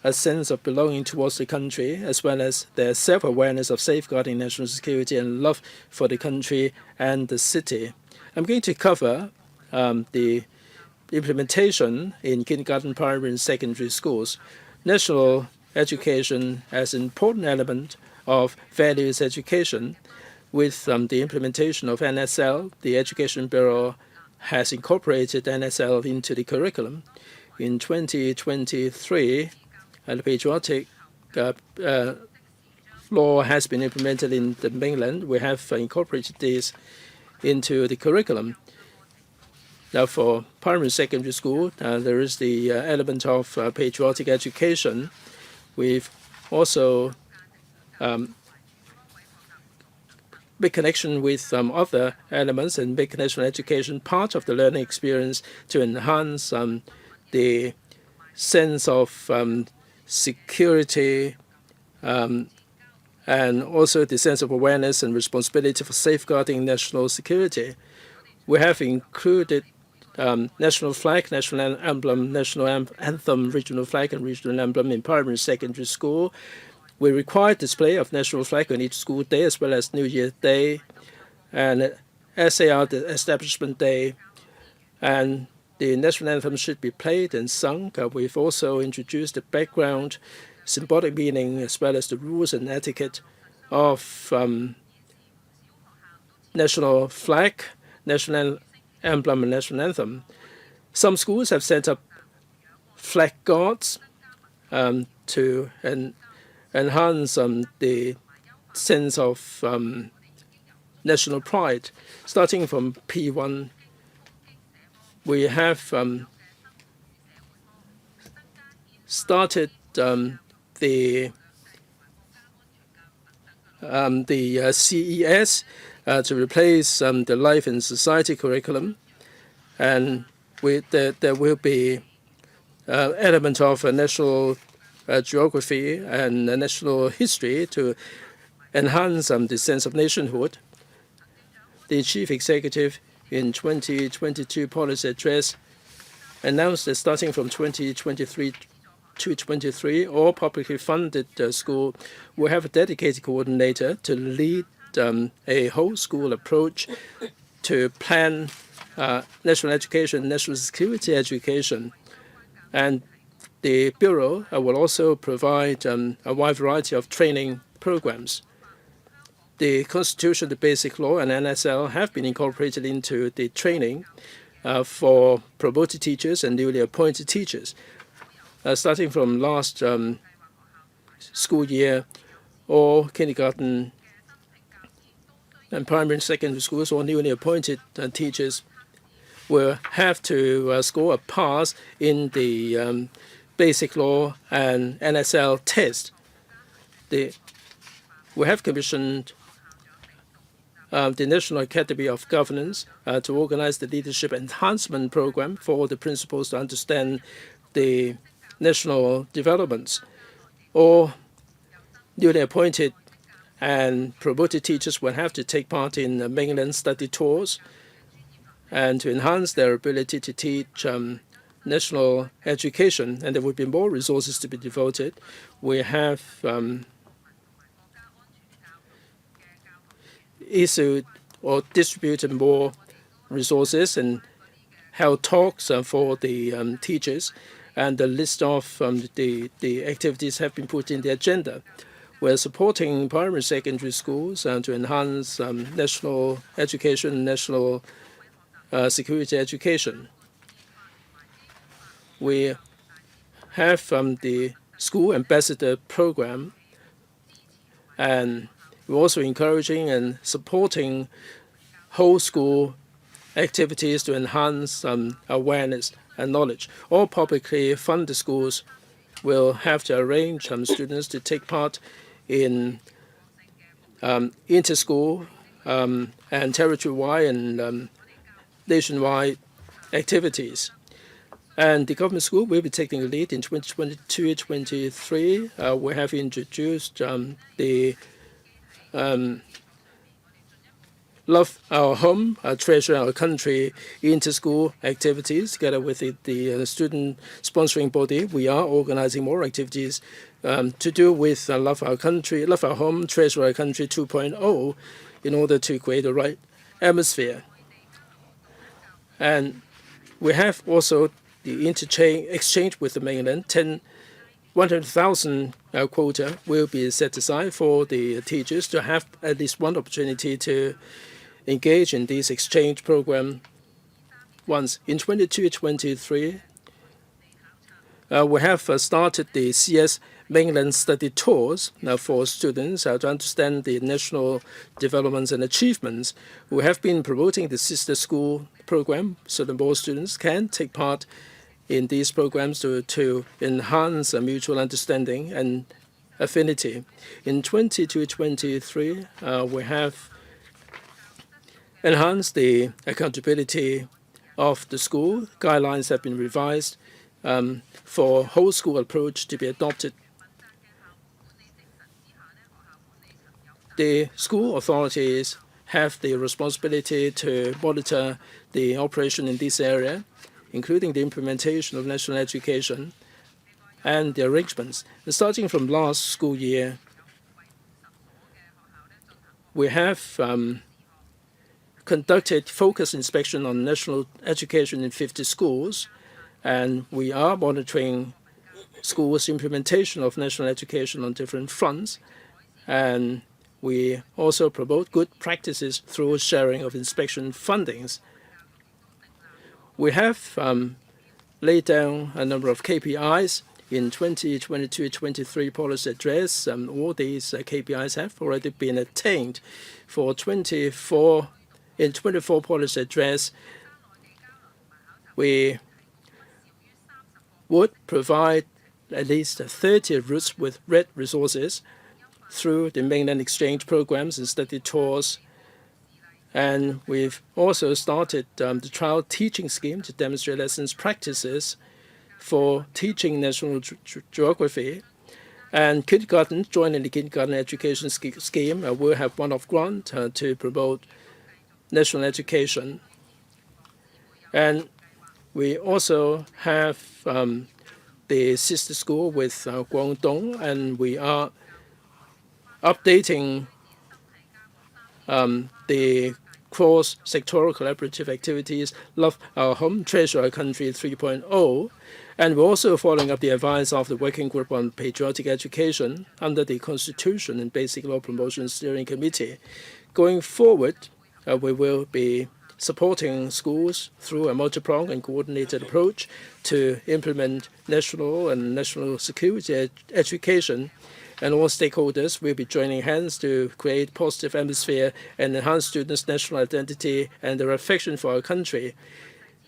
a sense of belonging towards the country, as well as their self-awareness of safeguarding national security and love for the country and the city. I'm going to cover the implementation in kindergarten, primary, and secondary schools. National education as an important element of values education. With the implementation of NSL, the Education Bureau has incorporated NSL into the curriculum. In 2023, the patriotic law has been implemented in the mainland. We have incorporated this into the curriculum. Now, for primary and secondary school, there is the element of patriotic education. We've also make connection with other elements and make national education part of the learning experience to enhance the sense of security and also the sense of awareness and responsibility for safeguarding national security. We have included national flag, national emblem, national anthem, regional flag, and regional emblem in primary and secondary school. We require display of national flag on each school day, as well as New Year's Day and SAR, the Establishment Day. And the national anthem should be played and sung. We've also introduced the background, symbolic meaning, as well as the rules and etiquette of national flag, national emblem, and national anthem. Some schools have set up flag guards to enhance the sense of national pride. Starting from P1, we have started the CES to replace the Life in Society curriculum, and there will be element of national geography and national history to enhance the sense of nationhood. The Chief Executive in 2022 policy address announced that starting from 2023 to 23, all publicly funded school will have a dedicated coordinator to lead a whole school approach to plan national education, national security education. And the Bureau will also provide a wide variety of training programs. The Constitution, the Basic Law, and NSL have been incorporated into the training for promoted teachers and newly appointed teachers. Starting from last school year, all kindergarten and primary and secondary schools, all newly appointed teachers will have to score a pass in the Basic Law and NSL test. We have commissioned the National Academy of Governance to organize the leadership enhancement program for the principals to understand the national developments. All newly appointed and promoted teachers will have to take part in mainland study tours and to enhance their ability to teach national education, and there will be more resources to be devoted. We have issued or distributed more resources and held talks for the teachers, and the list of the activities have been put in the agenda. We're supporting primary and secondary schools to enhance national education, national security education. We have the School Ambassador Program, and we're also encouraging and supporting whole school activities to enhance awareness and knowledge. All publicly funded schools will have to arrange students to take part in inter-school and territory-wide and nationwide activities. And the government school will be taking the lead in 2022-23. We have introduced the Love Our Home, Treasure Our Country inter-school activities. Together with the student sponsoring body, we are organizing more activities to do with Love Our Country, Love Our Home, Treasure Our Country 2.0 in order to create the right atmosphere. And we have also the exchange with the mainland. 100,000 quota will be set aside for the teachers to have at least one opportunity to engage in this exchange program once. In 22-23, we have started the CS mainland study tours for students to understand the national developments and achievements. We have been promoting the sister school program so that more students can take part in these programs to enhance mutual understanding and affinity. In 22-23, we have enhanced the accountability of the school. Guidelines have been revised for whole school approach to be adopted. The school authorities have the responsibility to monitor the operation in this area, including the implementation of national education and the arrangements. And starting from last school year, we have conducted focused inspection on national education in 50 schools, and we are monitoring schools' implementation of national education on different fronts. And we also promote good practices through sharing of inspection fundings. We have laid down a number of KPIs in 2022-23 policy address. All these KPIs have already been attained. For 24 policy address, we would provide at least 30 routes with red resources through the mainland exchange programs and study tours. And we've also started the trial teaching scheme to demonstrate lessons practices for teaching national geography. And kindergarten, joining the kindergarten education scheme, will have one-off grant to promote national education. And we also have the sister school with Guangdong, and we are updating the cross-sectoral collaborative activities, Love Our Home, Treasure Our Country 3.0, and we're also following up the advice of the Working Group on Patriotic Education under the Constitution and Basic Law Promotion Steering Committee. Going forward, we will be supporting schools through a multi-pronged and coordinated approach to implement national and national security education. And all stakeholders will be joining hands to create positive atmosphere and enhance students' national identity and their affection for our country.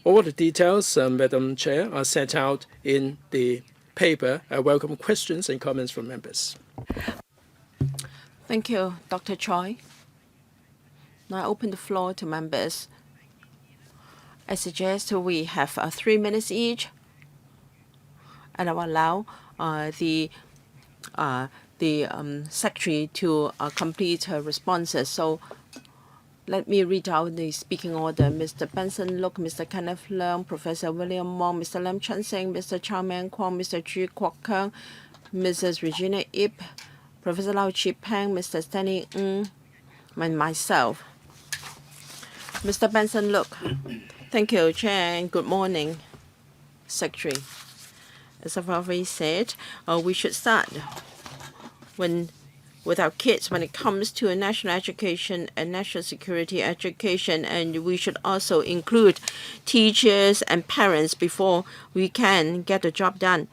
All the details, Madam Chair, are set out in the paper. I welcome questions and comments from members. Thank you, Dr. Choi. Now I open the floor to members. I suggest we have 3 minutes each, and I will allow the secretary to complete her responses. So let me read out the speaking order. Mr. Benson Look, Mr. Kenneth Leung, Professor William Wong, Mr. Lam Kin-fung, Mr. Chow Man Kwong, Mr. Chu Kwok Keung, Mrs. Regina Ip, Professor Lau Chi Peng, Mr. Stanley Ng, and myself. Mr. Benson Look. Thank you, Chair, and good morning, Secretary. As I've already said, we should start with our kids when it comes to national education and national security education, and we should also include teachers and parents before we can get the job done.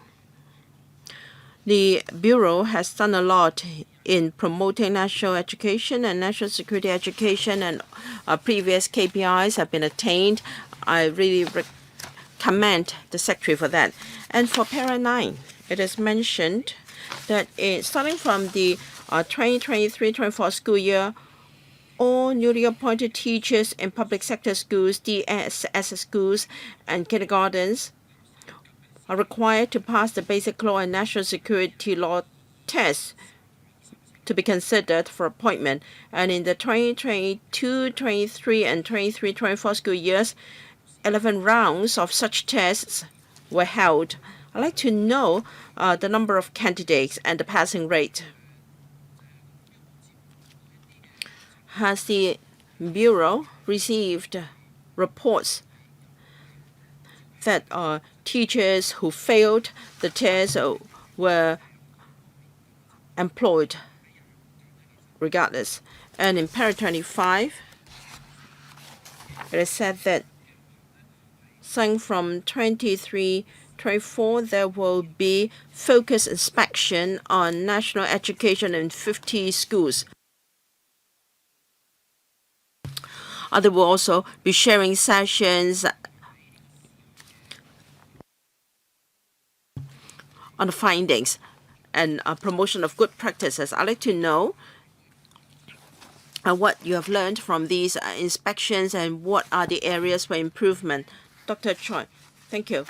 The Bureau has done a lot in promoting national education and national security education, and previous KPIs have been attained. I really commend the Secretary for that. And for Para 9, it is mentioned that starting from the 2023-24 school year, all newly appointed teachers in public sector schools, DSS schools, and kindergartens are required to pass the Basic Law and National Security Law tests to be considered for appointment. And in the 2022, 23, and 23, 24 school years, 11 rounds of such tests were held. I'd like to know the number of candidates and the passing rate. Has the Bureau received reports that teachers who failed the test were employed regardless? And in paragraph 25, it is said that starting from 23-24, there will be focused inspection on national education in 50 schools. There will also be sharing sessions on the findings and promotion of good practices. I'd like to know what you have learned from these inspections and what are the areas for improvement. Dr. Choi, thank you.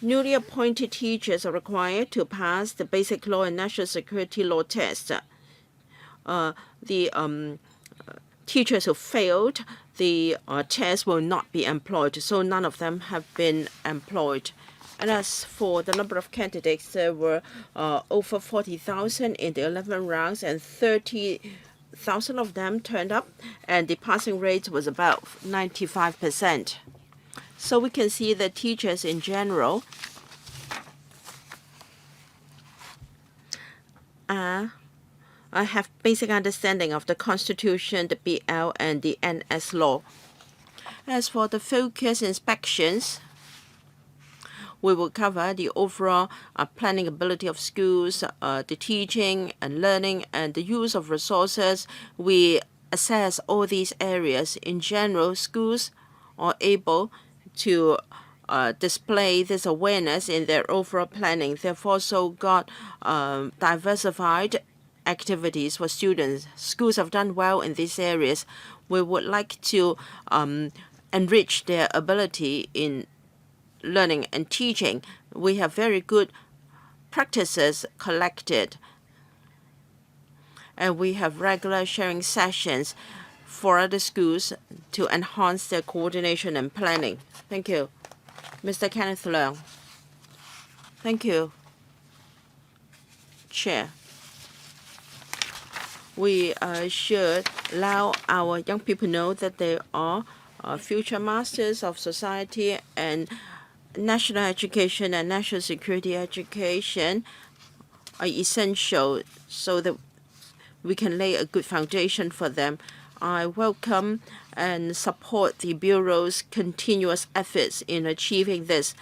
Newly appointed teachers are required to pass the Basic Law and National Security Law test. Teachers who failed the test will not be employed, so none of them have been employed. And as for the number of candidates, there were over 40,000 in the 11 rounds, and 30,000 of them turned up, and the passing rate was about 95%. So we can see that teachers in general have basic understanding of the Constitution, the BL, and the NS law. As for the focus inspections, we will cover the overall planning ability of schools, the teaching and learning, and the use of resources. We assess all these areas. In general, schools are able to display this awareness in their overall planning. They've also got diversified activities for students. Schools have done well in these areas. We would like to enrich their ability in learning and teaching. We have very good practices collected, and we have regular sharing sessions for other schools to enhance their coordination and planning. Thank you. Mr. Kenneth Leung. Thank you, Chair. We should allow our young people know that they are future masters of society, and national education and national security education are essential so that we can lay a good foundation for them. I welcome and support the Bureau's continuous efforts in achieving this.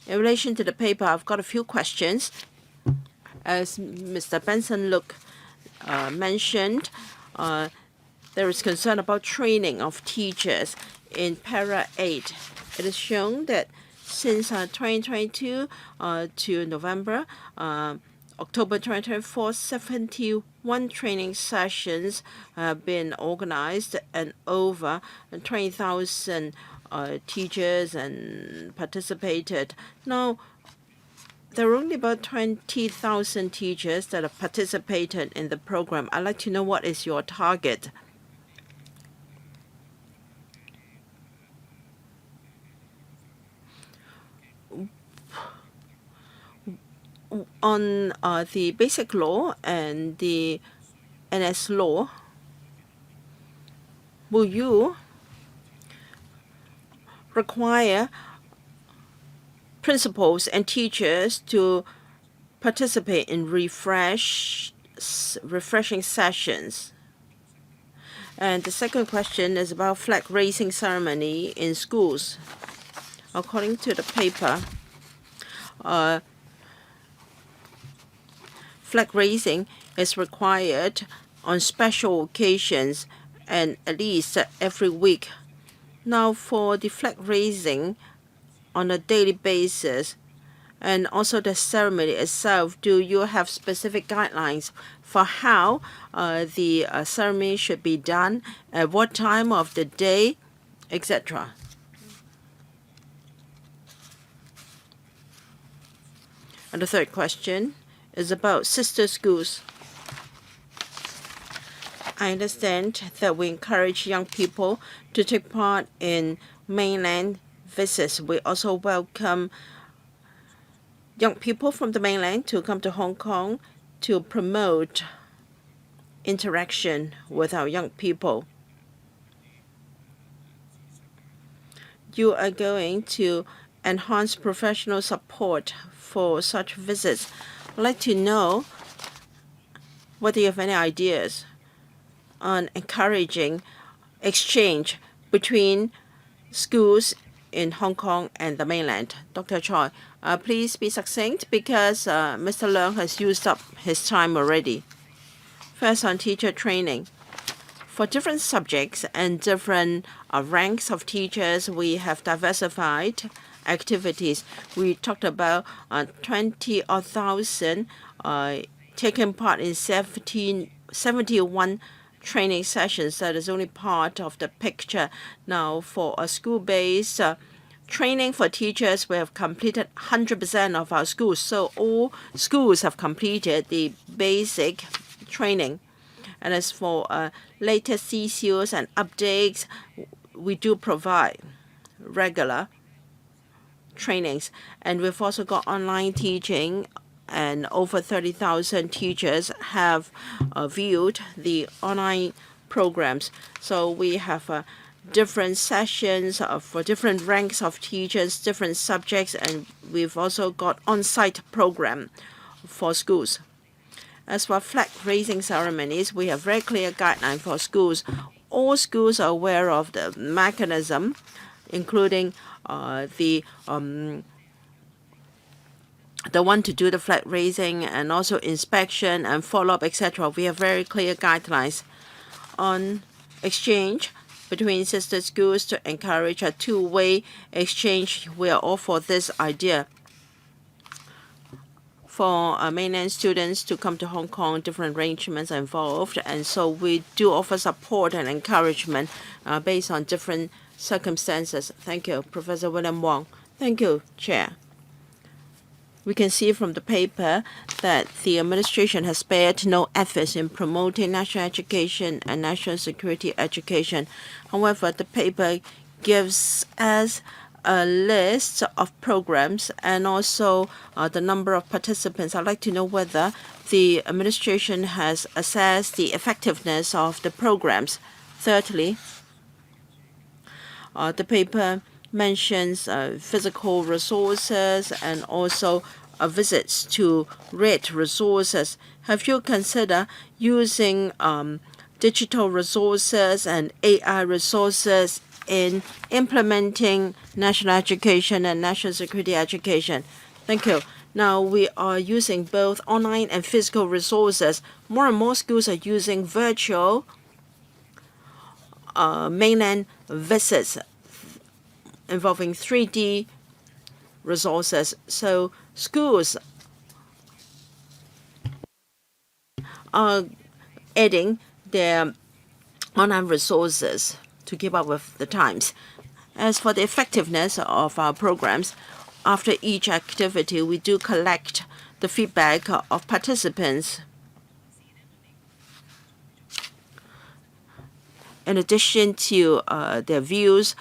In relation to the paper, I've got a few questions. As Mr. Benson Look mentioned, there is concern about training of teachers. In para 8, it is shown that since 2022 to November, October 2024, 71 training sessions have been organized, and over 20,000 teachers and participated. Now, there are only about 20,000 teachers that have participated in the program. I'd like to know what is your target. On the Basic Law and the NS Law, will you require principals and teachers to participate in refreshing sessions? And the second question is about flag raising ceremony in schools. According to the paper, flag raising is required on special occasions and at least every week. Now, for the flag raising on a daily basis and also the ceremony itself, do you have specific guidelines for how the ceremony should be done, at what time of the day, etc.? And the third question is about sister schools. I understand that we encourage young people to take part in mainland visits. We also welcome young people from the mainland to come to Hong Kong to promote interaction with our young people. You are going to enhance professional support for such visits. I'd like to know whether you have any ideas on encouraging exchange between schools in Hong Kong and the mainland. Dr. Choi, please be succinct because Mr. Leung has used up his time already. First, on teacher training. For different subjects and different ranks of teachers, we have diversified activities. We talked about 20,000 taking part in 71 training sessions. That is only part of the picture. Now, for a school-based training for teachers, we have completed 100% of our schools. So all schools have completed the basic training. And as for latest issues and updates, we do provide regular trainings. And we've also got online teaching, and over 30,000 teachers have viewed the online programs. So we have different sessions for different ranks of teachers, different subjects, and we've also got on-site program for schools. As for flag-raising ceremonies, we have very clear guidelines for schools. All schools are aware of the mechanism, including the one to do the flag raising and also inspection and follow-up, etc. We have very clear guidelines on exchange between sister schools to encourage a two-way exchange. We are all for this idea. For mainland students to come to Hong Kong, different arrangements are involved, and so we do offer support and encouragement based on different circumstances. Thank you, Professor William Wong. Thank you, Chair. We can see from the paper that the administration has spared no efforts in promoting national education and national security education. However, the paper gives us a list of programs and also the number of participants. I'd like to know whether the administration has assessed the effectiveness of the programs. Thirdly, the paper mentions physical resources and also visits to rare resources. Have you considered using digital resources and AI resources in implementing national education and national security education? Thank you. Now we are using both online and physical resources. More and more schools are using virtual mainland visits involving 3D resources. So schools are adding their online resources to keep up with the times. As for the effectiveness of our programs, after each activity, we do collect the feedback of participants. In addition to their views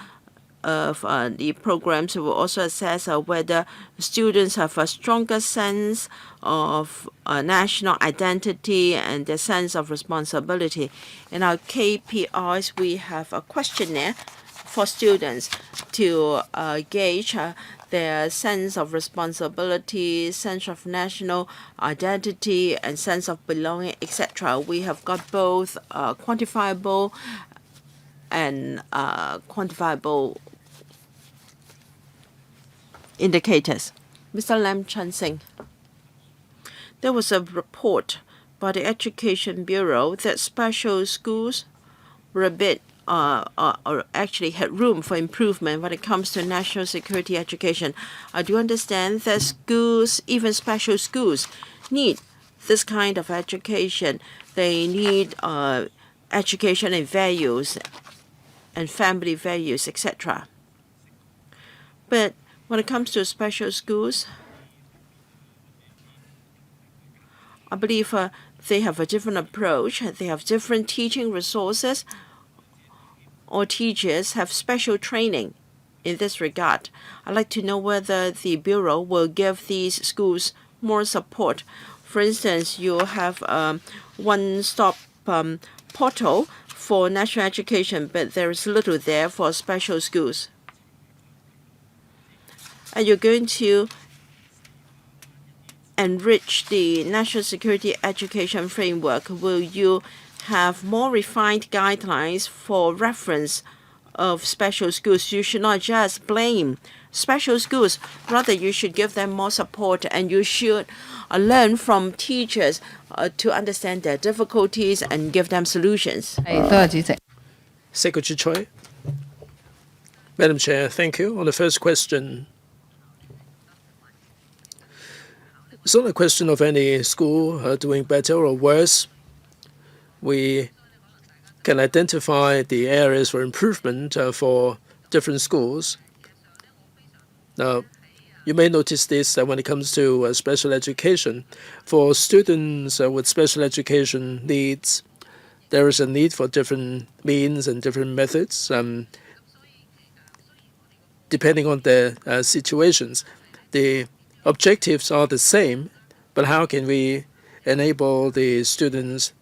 of the programs, we will also assess whether students have a stronger sense of national identity and their sense of responsibility. In our KPIs, we have a questionnaire for students to gauge their sense of responsibility, sense of national identity, and sense of belonging, etc. We have got both quantifiable and quantifiable indicators. Mr. Lam Kin-fung, there was a report by the Education Bureau that special schools were a bit or actually had room for improvement when it comes to national security education. I do understand that schools, even special schools, need this kind of education. They need education in values and family values, etc. But when it comes to special schools, I believe they have a different approach. They have different teaching resources, or teachers have special training in this regard. I'd like to know whether the Bureau will give these schools more support. For instance, you have a one-stop portal for national education, but there is little there for special schools. And you're going to enrich the national security education framework. Will you have more refined guidelines for reference of special schools? You should not just blame special schools. Rather, you should give them more support, and you should learn from teachers to understand their difficulties and give them solutions. Secretary Choi. Madam Chair, thank you. On the first question, it's not a question of any school doing better or worse. We can identify the areas for improvement for different schools. Now, you may notice this when it comes to special education. For students with special education needs, there is a need for different means and different methods depending on their situations. The objectives are the same, but how can we enable the students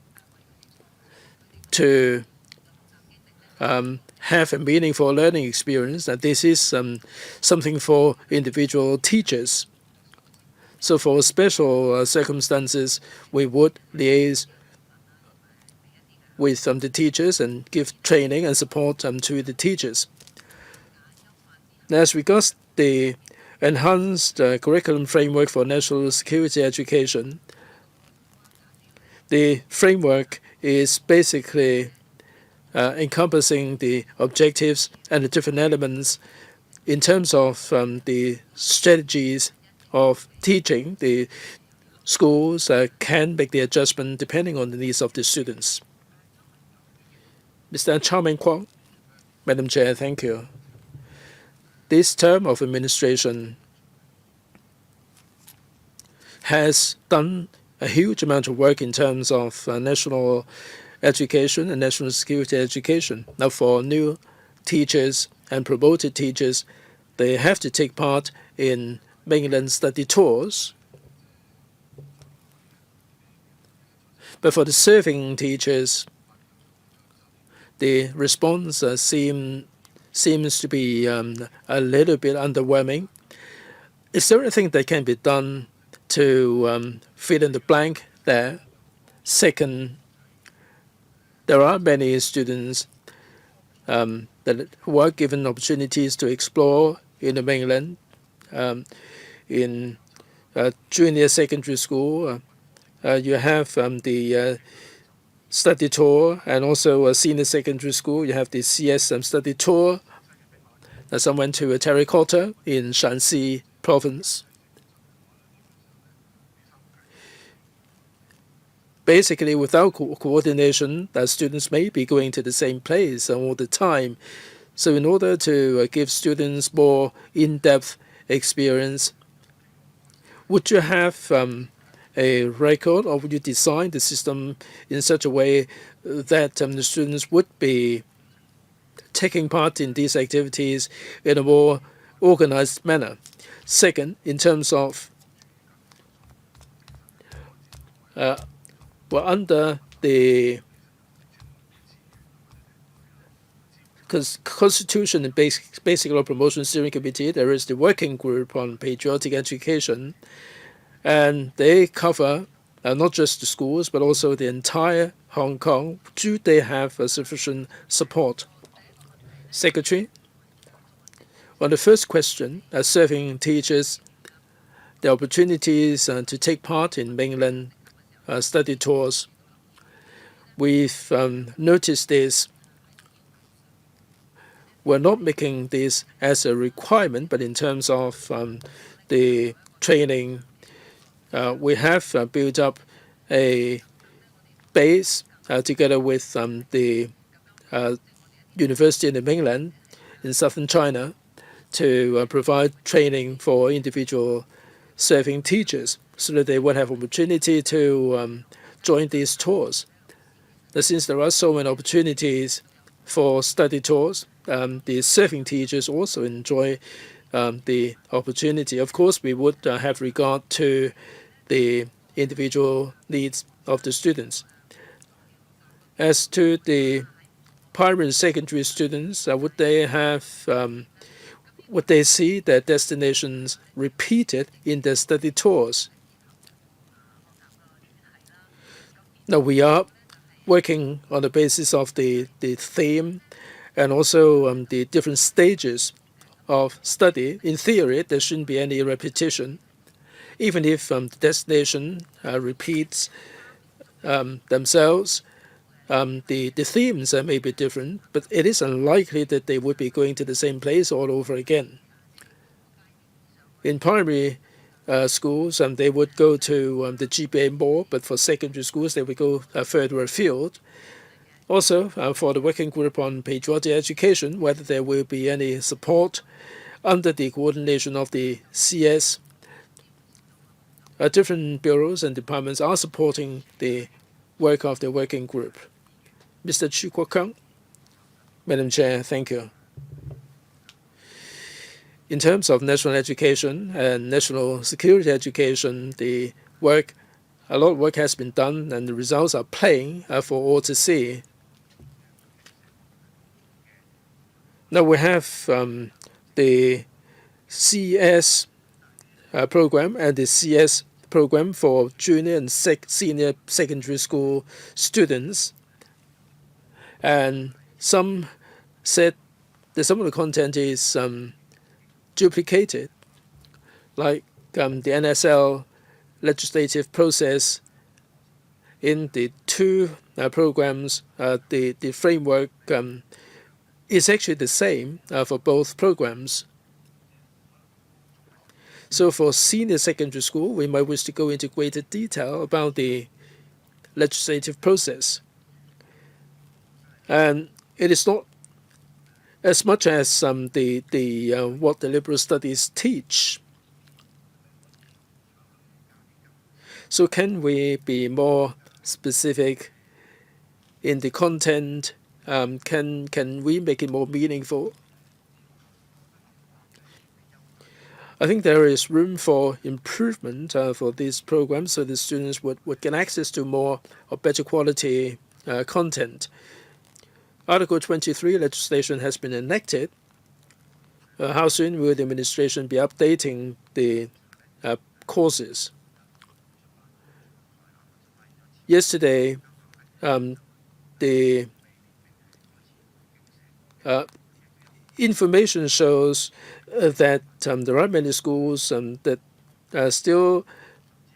to have a meaningful learning experience? And this is something for individual teachers. So for special circumstances, we would liaise with the teachers and give training and support to the teachers. As regards the enhanced curriculum framework for national security education, the framework is basically encompassing the objectives and the different elements in terms of the strategies of teaching. The schools can make the adjustment depending on the needs of the students. Mr. Chow Meng Kwok. Madam Chair, thank you. This term of administration has done a huge amount of work in terms of national education and national security education. Now, for new teachers and promoted teachers, they have to take part in mainland study tours. But for the serving teachers, the response seems to be a little bit underwhelming. Is there anything that can be done to fill in the blank there? Second, there are many students who are given opportunities to explore in the mainland. In junior secondary school, you have the study tour, and also a senior secondary school, you have the CS study tour. Some went to Terracotta in Shanxi province. Basically, without coordination, students may be going to the same place all the time. So in order to give students more in-depth experience, would you have a record, or would you design the system in such a way that the students would be taking part in these activities in a more organized manner? Second, in terms of under the Constitution and Basic Law Promotion Steering Committee, there is the Working Group on Patriotic Education, and they cover not just the schools, but also the entire Hong Kong. Do they have sufficient support? Secretary, on the first question, serving teachers, the opportunities to take part in mainland study tours, we've noticed this. We're not making this as a requirement, but in terms of the training, we have built up a base together with the university in the mainland in southern China to provide training for individual serving teachers. so that they would have opportunity to join these tours. Since there are so many opportunities for study tours, the serving teachers also enjoy the opportunity. Of course, we would have regard to the individual needs of the students. As to the primary and secondary students, would they see their destinations repeated in their study tours? Now, we are working on the basis of the theme and also the different stages of study. In theory, there shouldn't be any repetition. Even if the destination repeats themselves, the themes may be different, but it is unlikely that they would be going to the same place all over again. In primary schools, they would go to the GBA more, but for secondary schools, they would go further afield. Also, for the working group on patriotic education, whether there will be any support under the coordination of the CS, different bureaus and departments are supporting the work of the working group. Mr. Chu Kwok-kang. Madam Chair, thank you. In terms of national education and national security education, a lot of work has been done and the results are plain for all to see. Now we have the CS program and the CS program for junior and senior secondary school students. And some said that some of the content is duplicated, like the NSL legislative process in the two programs. The framework is actually the same for both programs. So for senior secondary school, we might wish to go into greater detail about the legislative process. And it is not as much as what the liberal studies teach. So can we be more specific in the content? Can we make it more meaningful? I think there is room for improvement for these programs so the students would get access to more or better quality content. Article 23 legislation has been enacted. How soon will the administration be updating the courses? Yesterday, the information shows that there are many schools that still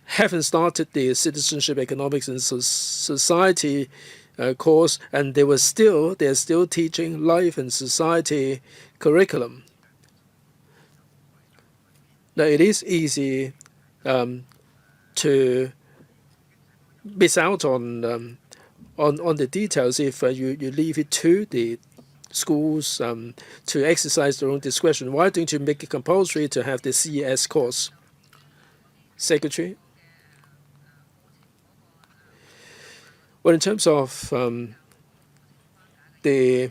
haven't started the citizenship, economics, and society course, and they're still teaching life and society curriculum. Now it is easy to miss out on the details if you leave it to the schools to exercise their own discretion. Why don't you make it compulsory to have the CS course? Secretary? Well, in terms of the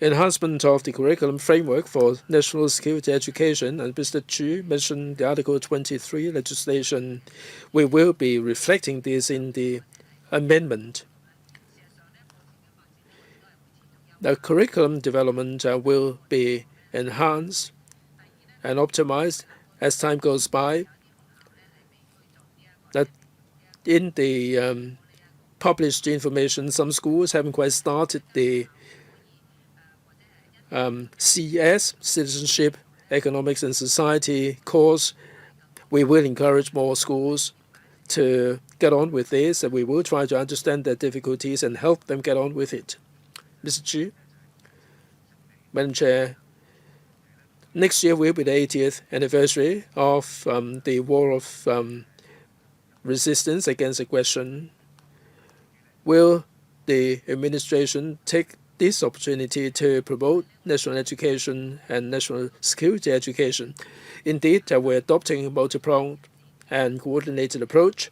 enhancement of the curriculum framework for national security education, and Mr. Chu mentioned the Article 23 legislation, we will be reflecting this in the amendment. The curriculum development will be enhanced and optimized as time goes by. That in the published information, some schools haven't quite started the CS, Citizenship, Economics and Society course. We will encourage more schools to get on with this, and we will try to understand their difficulties and help them get on with it. Mr. Chu? Madam Chair, next year will be the 80th anniversary of the War of Resistance against aggression. Will the administration take this opportunity to promote national education and national security education? Indeed, we're adopting a multi-pronged and coordinated approach.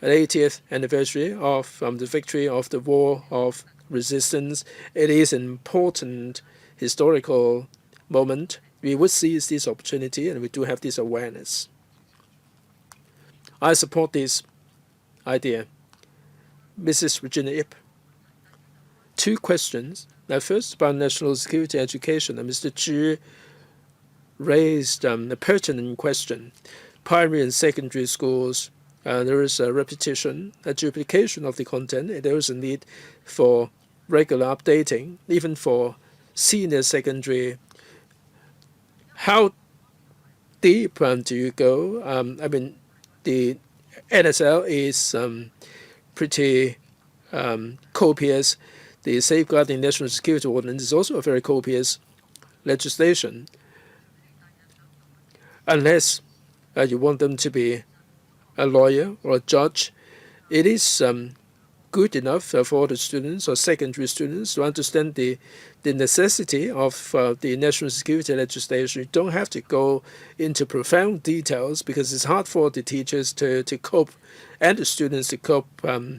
The 80th anniversary of the victory of the War of Resistance. It is an important historical moment. We would seize this opportunity, and we do have this awareness. I support this idea. Mrs. Regina Ip. 2 questions. Now, first about national security education. Mr. Chu raised a pertinent question. Primary and secondary schools, there is a repetition, a duplication of the content. There is a need for regular updating, even for senior secondary. How deep do you go? I mean, the NSL is pretty copious. The Safeguarding National Security Ordinance is also a very copious legislation. Unless you want them to be a lawyer or a judge, it is good enough for the students or secondary students to understand the necessity of the national security legislation. You don't have to go into profound details because it's hard for the teachers to cope and the students to cope.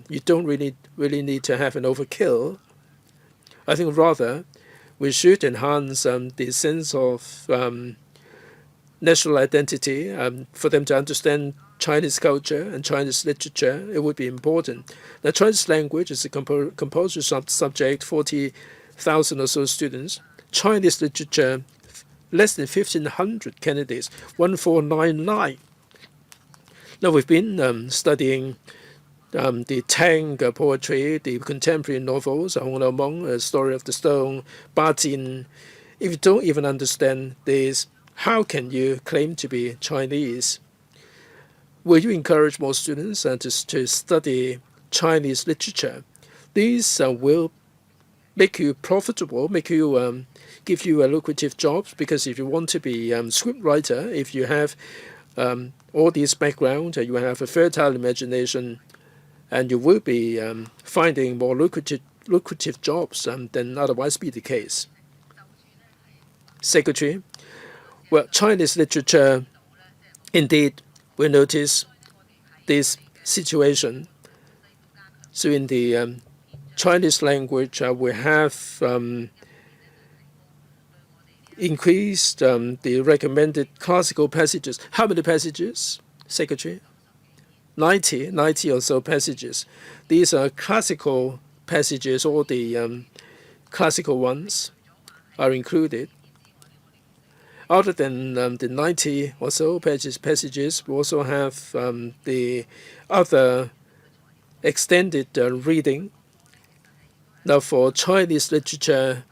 You don't really need to have an overkill. I think rather we should enhance the sense of national identity for them to understand Chinese culture and Chinese literature. It would be important. The Chinese language is a compulsory subject, 40,000 or so students. Chinese literature, less than 1,500 candidates, 1499. Now we've been studying the Tang poetry, the contemporary novels, Hong Mong, Story of the Stone, Ba Jin. If you don't even understand this, how can you claim to be Chinese? Will you encourage more students to study Chinese literature? These will make you profitable, make you give you a lucrative jobs, because if you want to be a script writer, if you have all these background, you have a fertile imagination, and you will be finding more lucrative jobs than otherwise be the case. Secretary, well, Chinese literature, indeed, we notice this situation. So in the Chinese language, we have increased the recommended classical passages. How many passages, Secretary? 90 or so passages. These are classical passages. All the classical ones are included. Other than the 90 or so passages, we also have the other extended reading. Now, for Chinese literature,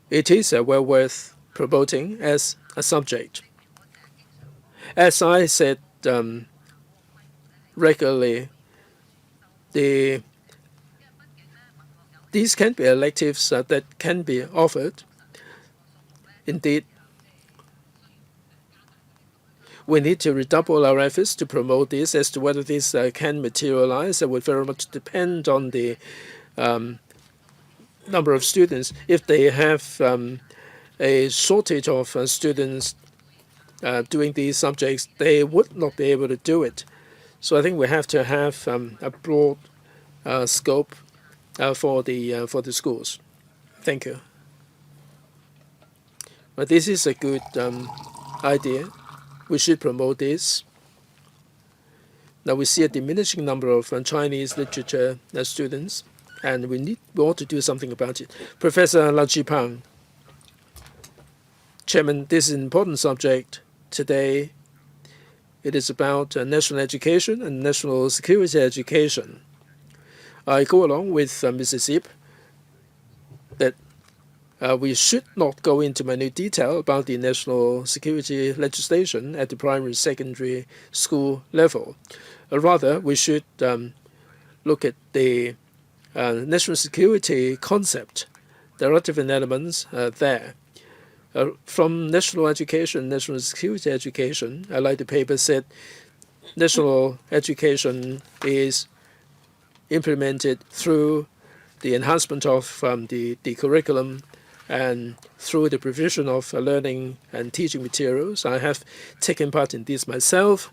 it is well worth promoting as a subject. As I said regularly, these can be electives that can be offered. Indeed, we need to redouble our efforts to promote this. As to whether this can materialize, it would very much depend on the number of students. If they have a shortage of students doing these subjects, they would not be able to do it. So I think we have to have a broad scope for the schools. Thank you. But this is a good idea. We should promote this. Now we see a diminishing number of Chinese literature students, and we ought to do something about it. Professor LAM Kin-fung, Chairman, this is an important subject today. It is about national education and national security education. I go along with Mrs. Ip that we should not go into minute detail about the national security legislation at the primary secondary school level. Rather, we should look at the national security concept. There are different elements there. From national education, national security education, like the paper said, national education is implemented through the enhancement of the curriculum And through the provision of learning and teaching materials, I have taken part in this myself.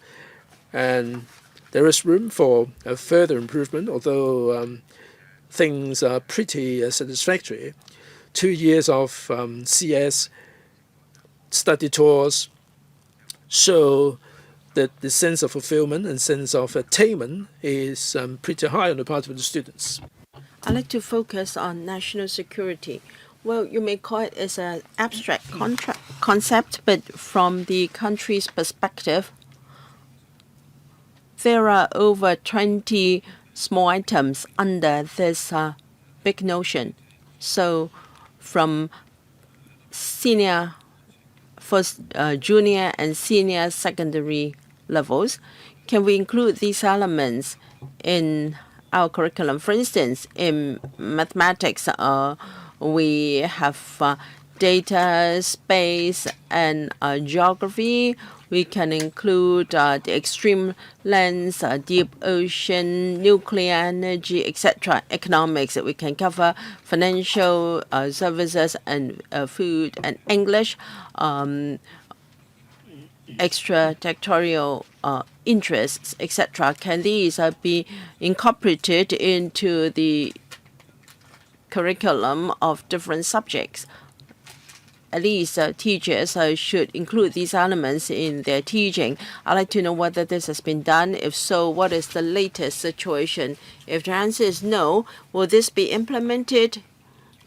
And there is room for a further improvement, although things are pretty satisfactory. 2 years of CS study tours show that the sense of fulfillment and sense of attainment is pretty high on the part of the students. I'd like to focus on national security. Well, you may call it as an abstract concept, but from the country's perspective, there are over 20 small items under this big notion. So from junior and senior secondary levels, can we include these elements in our curriculum? For instance, in mathematics, we have data, space, and geography. We can include the extreme lands, deep ocean, nuclear energy, etc. Economics, we can cover financial services and food and English, extraterritorial interests, etc. Can these be incorporated into the curriculum of different subjects? At least teachers should include these elements in their teaching. I'd like to know whether this has been done. If so, what is the latest situation? If the answer is no, will this be implemented?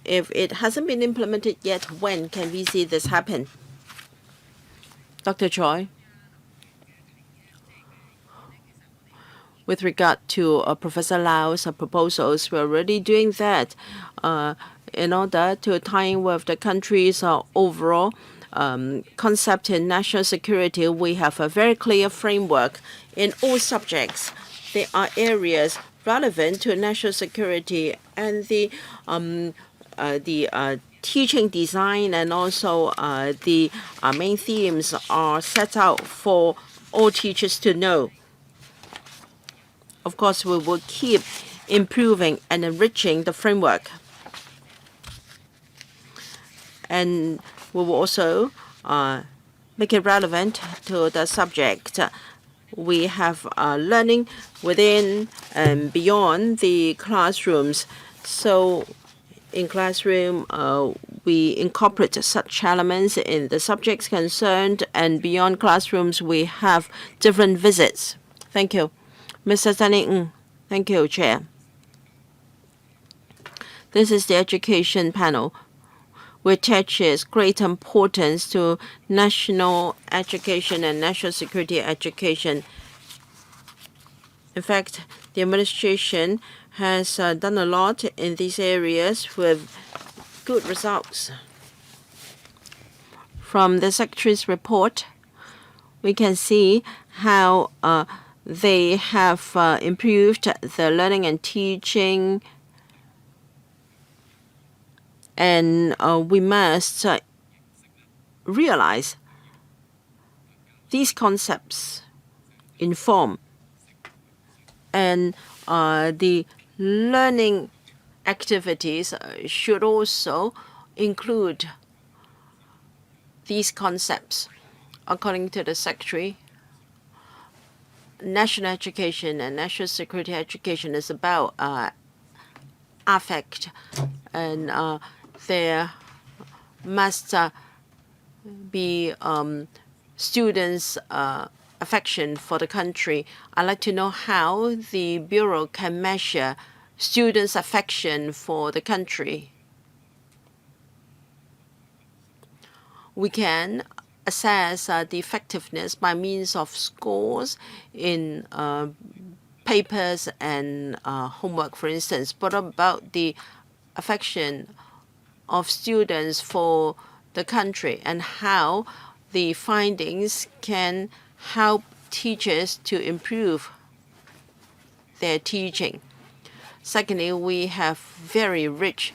If it hasn't been implemented yet, when can we see this happen? Dr. Choi. With regard to Professor Lau's proposals, we're already doing that in order to tie in with the country's overall concept in national security. We have a very clear framework in all subjects. There are areas relevant to national security, and the teaching design and also the main themes are set out for all teachers to know. Of course, we will keep improving and enriching the framework. And we will also make it relevant to the subject. We have learning within and beyond the classrooms. So in classroom, we incorporate such elements in the subjects concerned, and beyond classrooms, we have different visits. Thank you. Mr. Stanley Ng. Thank you, Chair. This is the education panel, which attaches great importance to national education and national security education. In fact, the administration has done a lot in these areas with good results. From the Secretary's report, we can see how they have improved the learning and teaching, and we must realize these concepts inform, and the learning activities should also include these concepts. According to the Secretary, national education and national security education is about affect, and there must be students' affection for the country. I'd like to know how the Bureau can measure students' affection for the country. We can assess the effectiveness by means of scores in papers and homework, for instance. But about the affection of students for the country, and how the findings can help teachers to improve their teaching. Secondly, we have very rich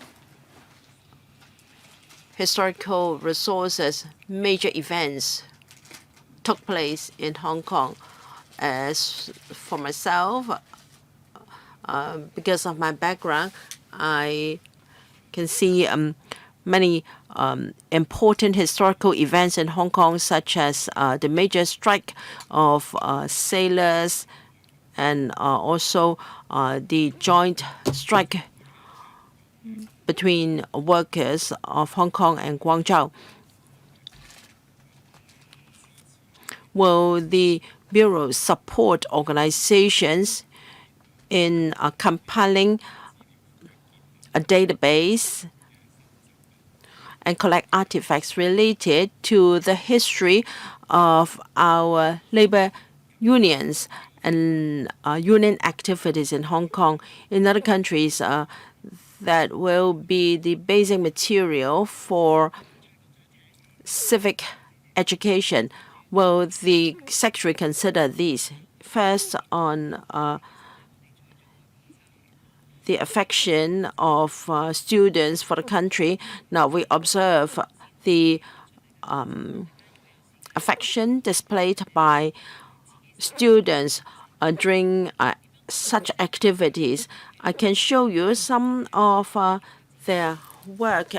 historical resources. Major events took place in Hong Kong. As for myself, because of my background, I can see many important historical events in Hong Kong, such as the major strike of sailors and also the joint strike between workers of Hong Kong and Guangzhou. Will the Bureau support organizations in compiling a database and collect artifacts related to the history of our labor unions and union activities in Hong Kong? In other countries, that will be the basic material for civic education. Will the Secretary consider these? First, on the affection of students for the country. Now we observe the affection displayed by students during such activities. I can show you some of their work.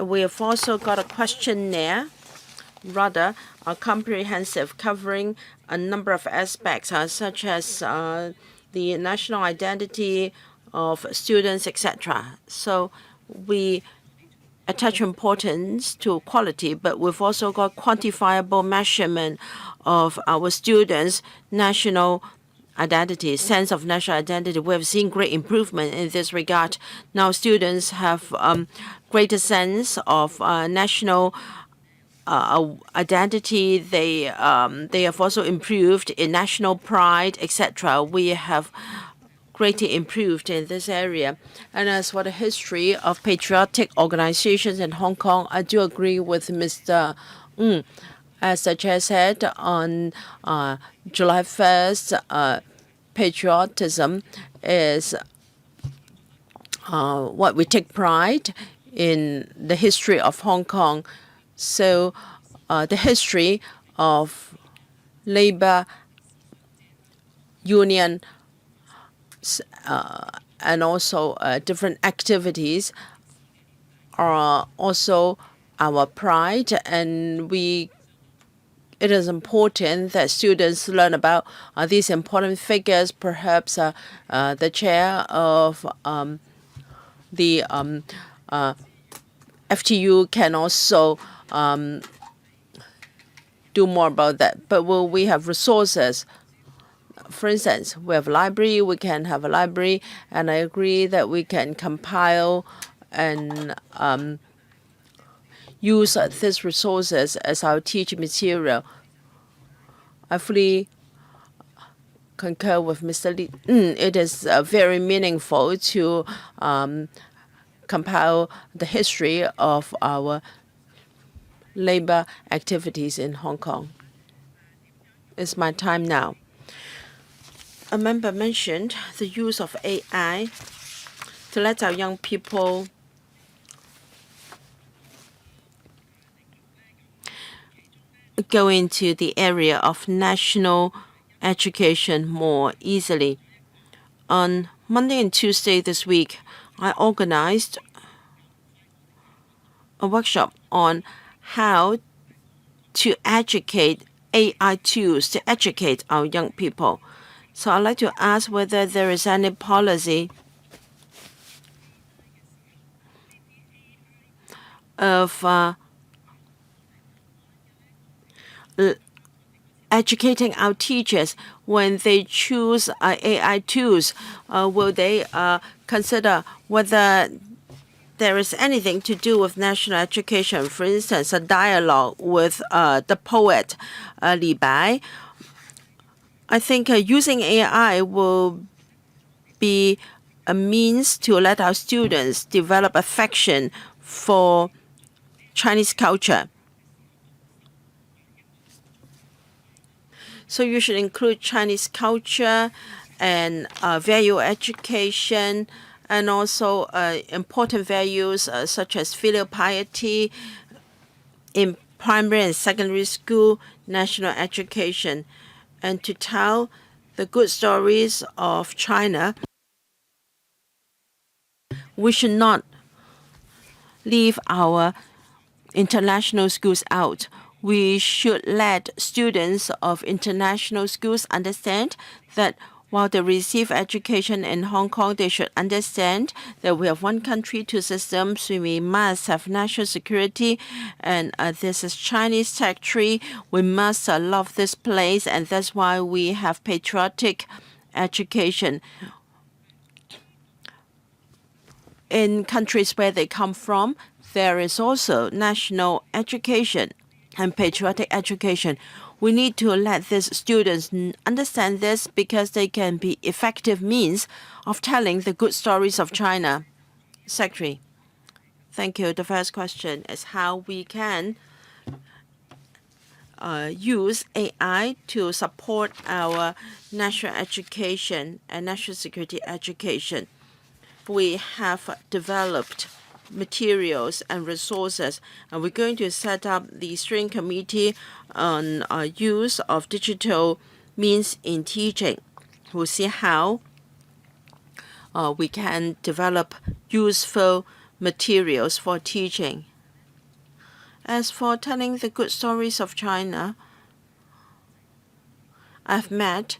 We have also got a questionnaire, rather comprehensive, covering a number of aspects, such as the national identity of students, etc. So we attach importance to quality, but we've also got quantifiable measurement of our students' national identity, sense of national identity. We have seen great improvement in this regard. Now students have greater sense of national identity. They have also improved in national pride, etc. We have greatly improved in this area. And as for the history of patriotic organizations in Hong Kong, I do agree with Mr. Ng. As the chair said, on July 1st, patriotism is what we take pride in the history of Hong Kong. So the history of labor union and also different activities are also our pride, and it is important that students learn about these important figures. Perhaps the chair of the FTU can also do more about that. But will we have resources? For instance, we have a library, we can have a library, and I agree that we can compile and use these resources as our teaching material. I fully concur with Mr. Lee. It is very meaningful to compile the history of our labor activities in Hong Kong. It's my time now. A member mentioned the use of AI to let our young people go into the area of national education more easily. On Monday and Tuesday this week, I organized a workshop on how to educate AI tools to educate our young people. So I'd like to ask whether there is any policy of educating our teachers when they choose AI tools. Will they consider whether there is anything to do with national education? For instance, a dialogue with the poet Li Bai. I think using AI will be a means to let our students develop affection for Chinese culture. So you should include Chinese culture and value education, and also important values such as filial piety in primary and secondary school, national education, and to tell the good stories of China. We should not leave our international schools out. We should let students of international schools understand that while they receive education in Hong Kong, they should understand that we have one country, two systems. So we must have national security, and this is Chinese territory. We must love this place, and that's why we have patriotic education. In countries where they come from, there is also national education and patriotic education. We need to let these students understand this because they can be effective means of telling the good stories of China. Secretary, thank you. The first question is how we can use AI to support our national education and national security education. We have developed materials and resources, and we're going to set up the steering committee on use of digital means in teaching. We'll see how we can develop useful materials for teaching. As for telling the good stories of China, I've met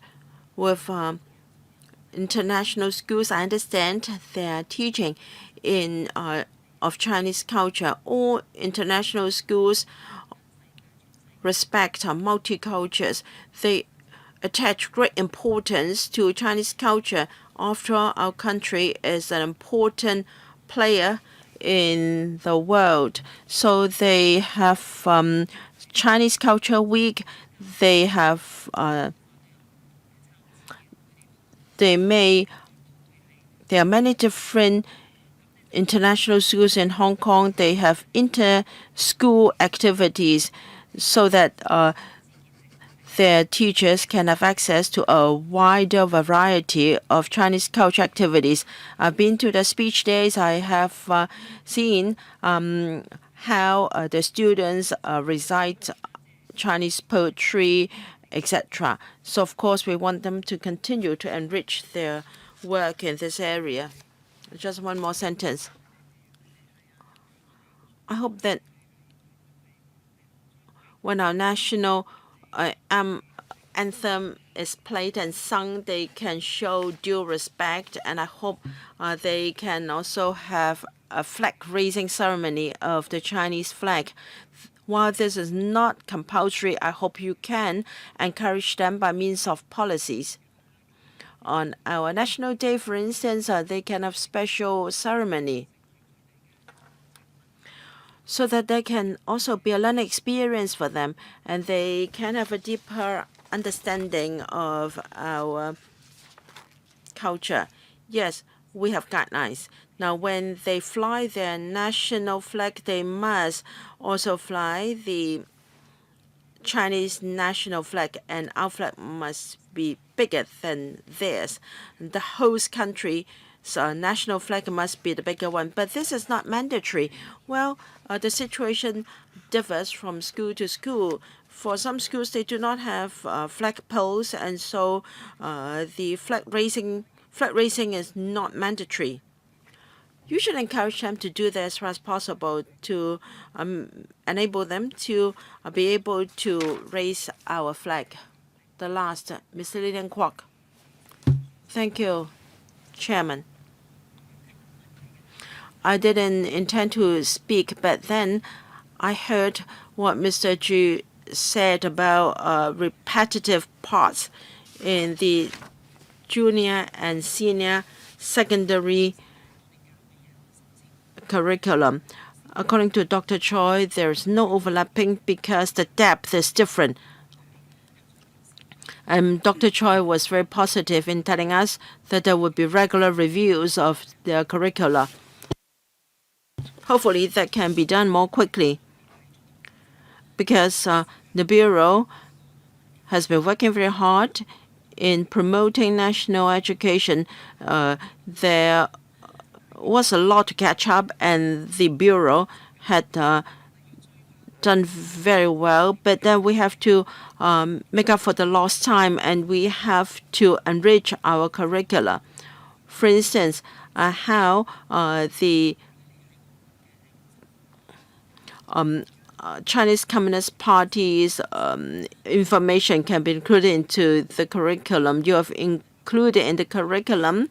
with international schools. I understand their teaching in of Chinese culture. All international schools respect multicultures. They attach great importance to Chinese culture. After all, our country is an important player in the world. So they have Chinese Culture Week. They have there are many different international schools in Hong Kong. They have inter-school activities so that their teachers can have access to a wider variety of Chinese culture activities. I've been to the speech days. I have seen how the students recite Chinese poetry, etc. So, of course, we want them to continue to enrich their work in this area. Just one more sentence. I hope that when our national anthem is played and sung, they can show due respect, and I hope they can also have a flag-raising ceremony of the Chinese flag. While this is not compulsory, I hope you can encourage them by means of policies. On our National Day, for instance, they can have special ceremony so that they can also be a learning experience for them, and they can have a deeper understanding of our culture. Yes, we have guidelines. Now, when they fly their national flag, they must also fly the Chinese national flag, and our flag must be bigger than theirs. The host country's national flag must be the bigger one, but this is not mandatory. Well, the situation differs from school to school. For some schools, they do not have flag poles, and so the flag raising is not mandatory. You should encourage them to do that as far as possible to enable them to be able to raise our flag. The last, Mr. Lilian Kwok. Thank you, Chairman. I didn't intend to speak, but then I heard what Mr. Ju said about repetitive parts in the junior and senior secondary curriculum. According to Dr. Choi, there's no overlapping because the depth is different. Dr. Choi was very positive in telling us that there would be regular reviews of the curricula. Hopefully that can be done more quickly because the Bureau has been working very hard in promoting national education. There was a lot to catch up, and the Bureau had done very well, but then we have to make up for the lost time, and we have to enrich our curricula. For instance, how the Chinese Communist Party's information can be included into the curriculum. You have included in the curriculum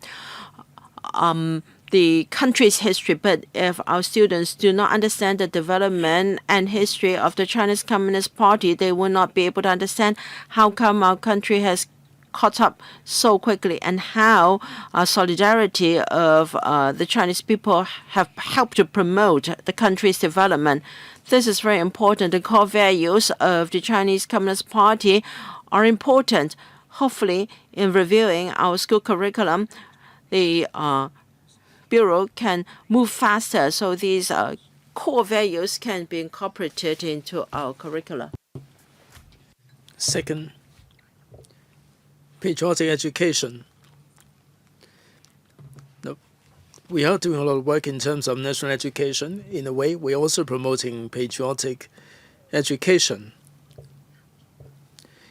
the country's history, but if our students do not understand the development and history of the Chinese Communist Party, they will not be able to understand how come our country has caught up so quickly and how solidarity of the Chinese people have helped to promote the country's development. This is very important. The core values of the Chinese Communist Party are important. Hopefully, in reviewing our school curriculum, the Bureau can move faster so these core values can be incorporated into our curricula. Second, patriotic education. Now, we are doing a lot of work in terms of national education. In a way, we're also promoting patriotic education.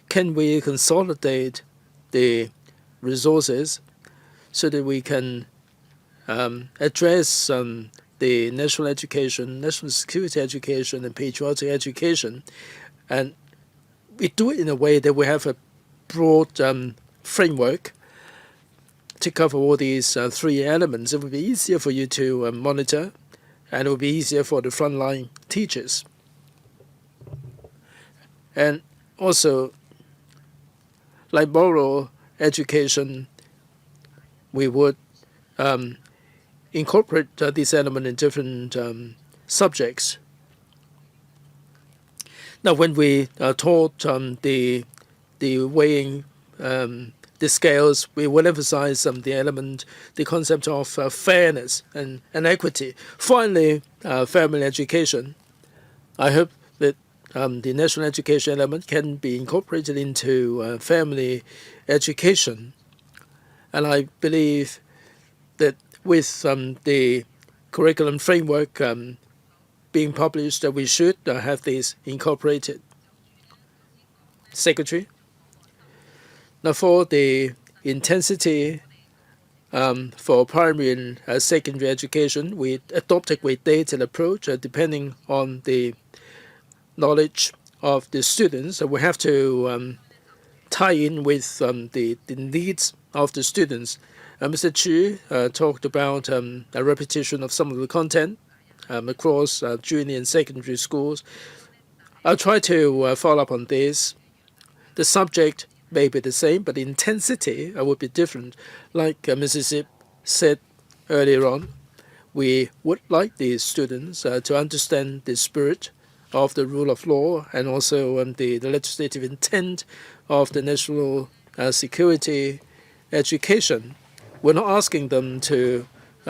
Can we consolidate the resources so that we can address the national education, national security education, and patriotic education, and we do it in a way that we have a broad framework to cover all these three elements. It would be easier for you to monitor, and it would be easier for the frontline teachers. And also, like moral education, we would incorporate this element in different subjects. Now, when we taught the weighing the scales, we will emphasize the concept of fairness and equity. Finally, family education. I hope that the national education element can be incorporated into family education. And I believe that with the curriculum framework being published, that we should have this incorporated. Secretary. Now, for the intensity for primary and secondary education, we adopt a weighted approach depending on the knowledge of the students. So we have to tie in with the needs of the students. Mr. Chu talked about a repetition of some of the content across junior and secondary schools. I'll try to follow up on this. The subject may be the same, but the intensity would be different. Like Mrs. Ip said earlier on, we would like the students to understand the spirit of the rule of law and also the legislative intent of the national security education. We're not asking them to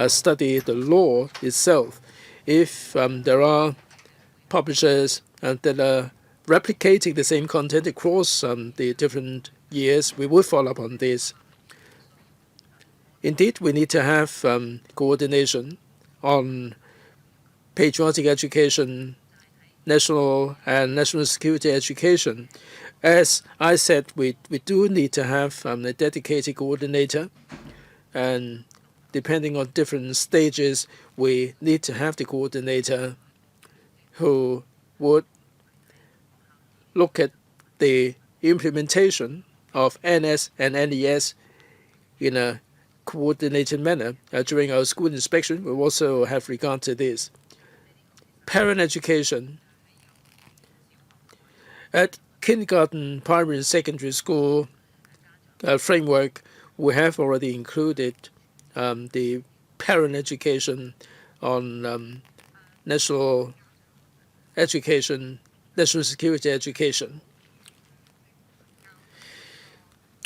study the law itself. If there are publishers that are replicating the same content across the different years, we will follow up on this. Indeed, we need to have coordination on patriotic education, national and national security education. As I said, we do need to have a dedicated coordinator, and depending on different stages, we need to have the coordinator who would look at the implementation of NS and NES in a coordinated manner. During our school inspection, we also have regard to this. Parent education. At kindergarten, primary and secondary school framework, we have already included the parent education on national education, national security education.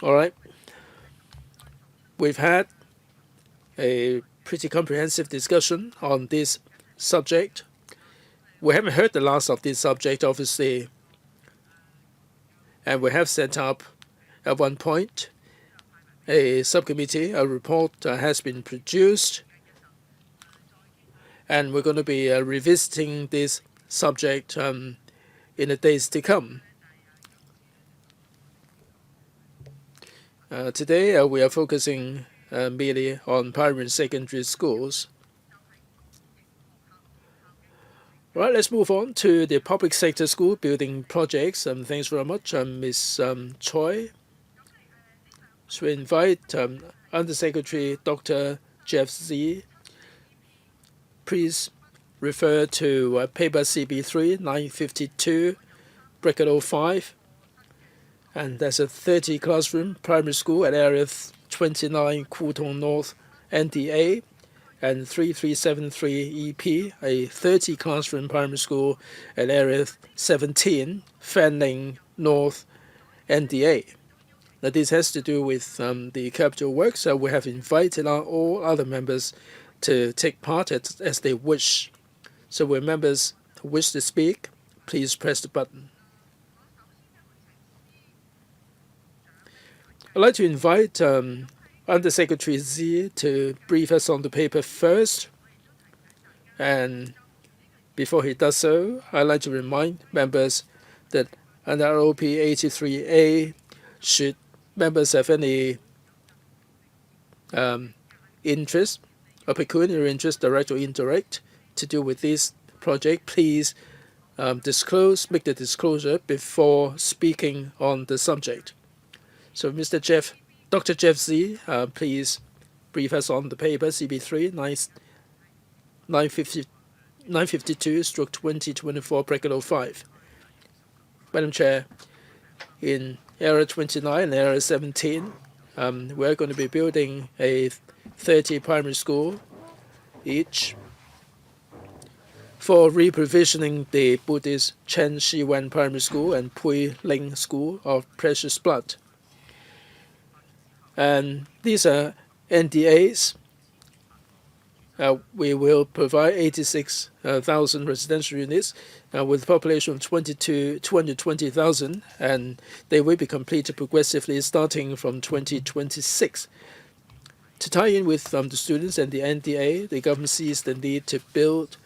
All right. We've had a pretty comprehensive discussion on this subject. We haven't heard the last of this subject, obviously, and we have set up at one point a subcommittee. A report has been produced, and we're going to be revisiting this subject in the days to come. Today, we are focusing merely on primary and secondary schools. Right, let's move on to the public sector school building projects. Thanks very much, Ms. Choi. So we invite Undersecretary Dr. Jeff Z. Please refer to paper CB3 952 bracket 05. And there's a 30 classroom primary school at area 29 Kutong North NDA, and 3373 EP, a 30 classroom primary school at area 17 Fanling North NDA. Now this has to do with the capital work, so we have invited all other members to take part as they wish. So when members wish to speak, please press the button. I'd like to invite Undersecretary Z to brief us on the paper first. And before he does so, I'd like to remind members that under ROP 83A, should members have any interest or pecuniary interest, direct or indirect, to do with this project, please make the disclosure before speaking on the subject. So Dr. Jeff Z, please brief us on the paper CB3 952/2024 bracket 05. Madam Chair, in area 29 and area 17, we're going to be building a 30 primary school each for reprovisioning the Buddhist Chen Shi Wen Primary School and Pui Ling School of Precious Blood. And these are NDAs. We will provide 86,000 residential units with a population of 220,000, and they will be completed progressively starting from 2026. To tie in with the students and the NDA, the government sees the need to build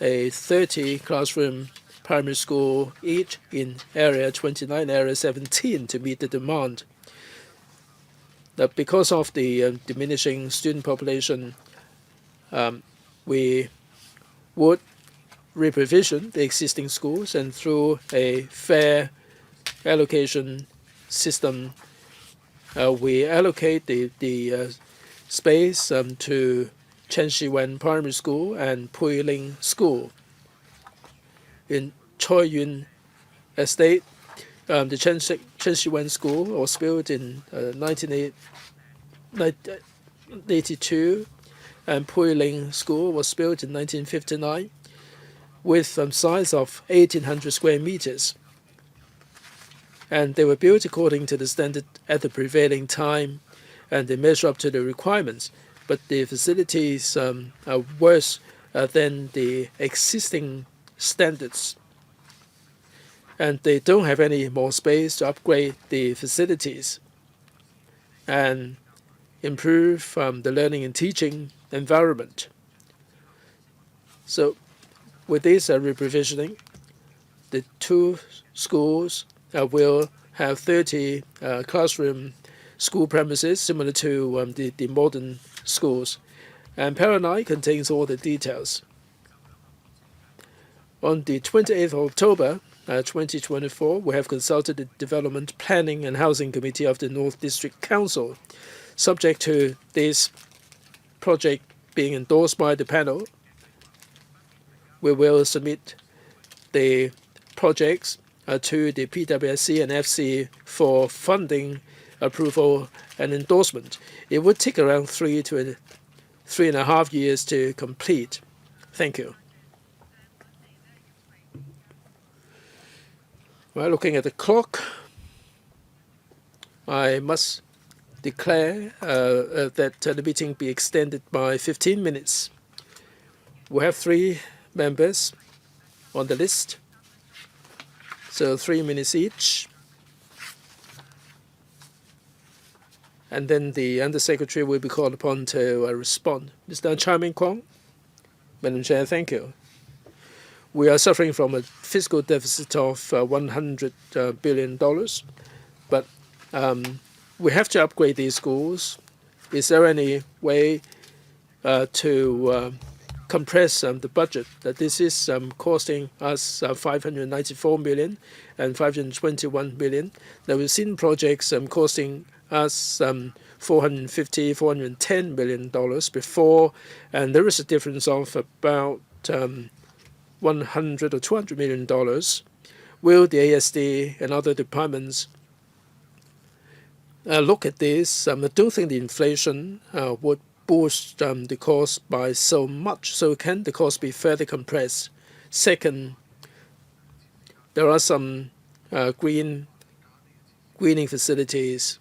a 30 classroom primary school each in area 29, area 17 to meet the demand. Now, because of the diminishing student population, we would reprovision the existing schools, and through a fair allocation system, we allocate the space to Chen Shi Wen Primary School and Pui Ling School. In Choi Yun Estate, the Chen Shi Wen School was built in 1982, and Pui Ling School was built in 1959 with a size of 1,800 square meters. And they were built according to the standard at the prevailing time, and they measure up to the requirements. But the facilities are worse than the existing standards. And they don't have any more space to upgrade the facilities and improve the learning and teaching environment. So with this reprovisioning, the two schools will have 30 classroom school premises similar to the modern schools. And Para 9 contains all the details. On the 28th of October, 2024, we have consulted the Development Planning and Housing Committee of the North District Council. Subject to this project being endorsed by the panel, we will submit the projects to the PWSC and FC for funding, approval, and endorsement. It would take around 3 to 3.5 years to complete. Thank you. Well, looking at the clock, I must declare that the meeting be extended by 15 minutes. We have 3 members on the list, so 3 minutes each. And then the Undersecretary will be called upon to respond. Mr. Charming Kwong? Madam Chair, thank you. We are suffering from a fiscal deficit of $100 billion, but we have to upgrade these schools. Is there any way to compress the budget. That this is costing us 594 million and 521 million. Now we've seen projects costing us 450, 410 million dollars before, and there is a difference of about 100 or 200 million dollars. Will the ASD and other departments look at this? I don't think the inflation would boost the cost by so much. So can the cost be further compressed? Second, there are some greening facilities,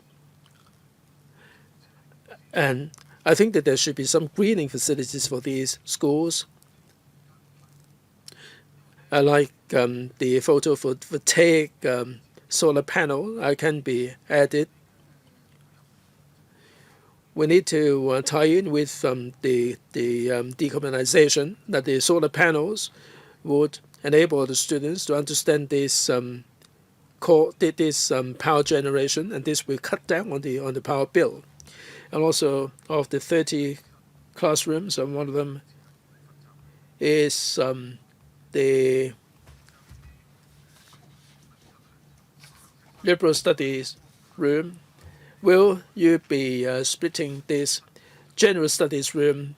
and I think that there should be some greening facilities for these schools, like the photovoltaic solar panel can be added. We need to tie in with the decarbonization, that the solar panels would enable the students to understand this power generation, and this will cut down on the power bill. And also, of the 30 classrooms, one of them is the liberal studies room. Will you be splitting this general studies room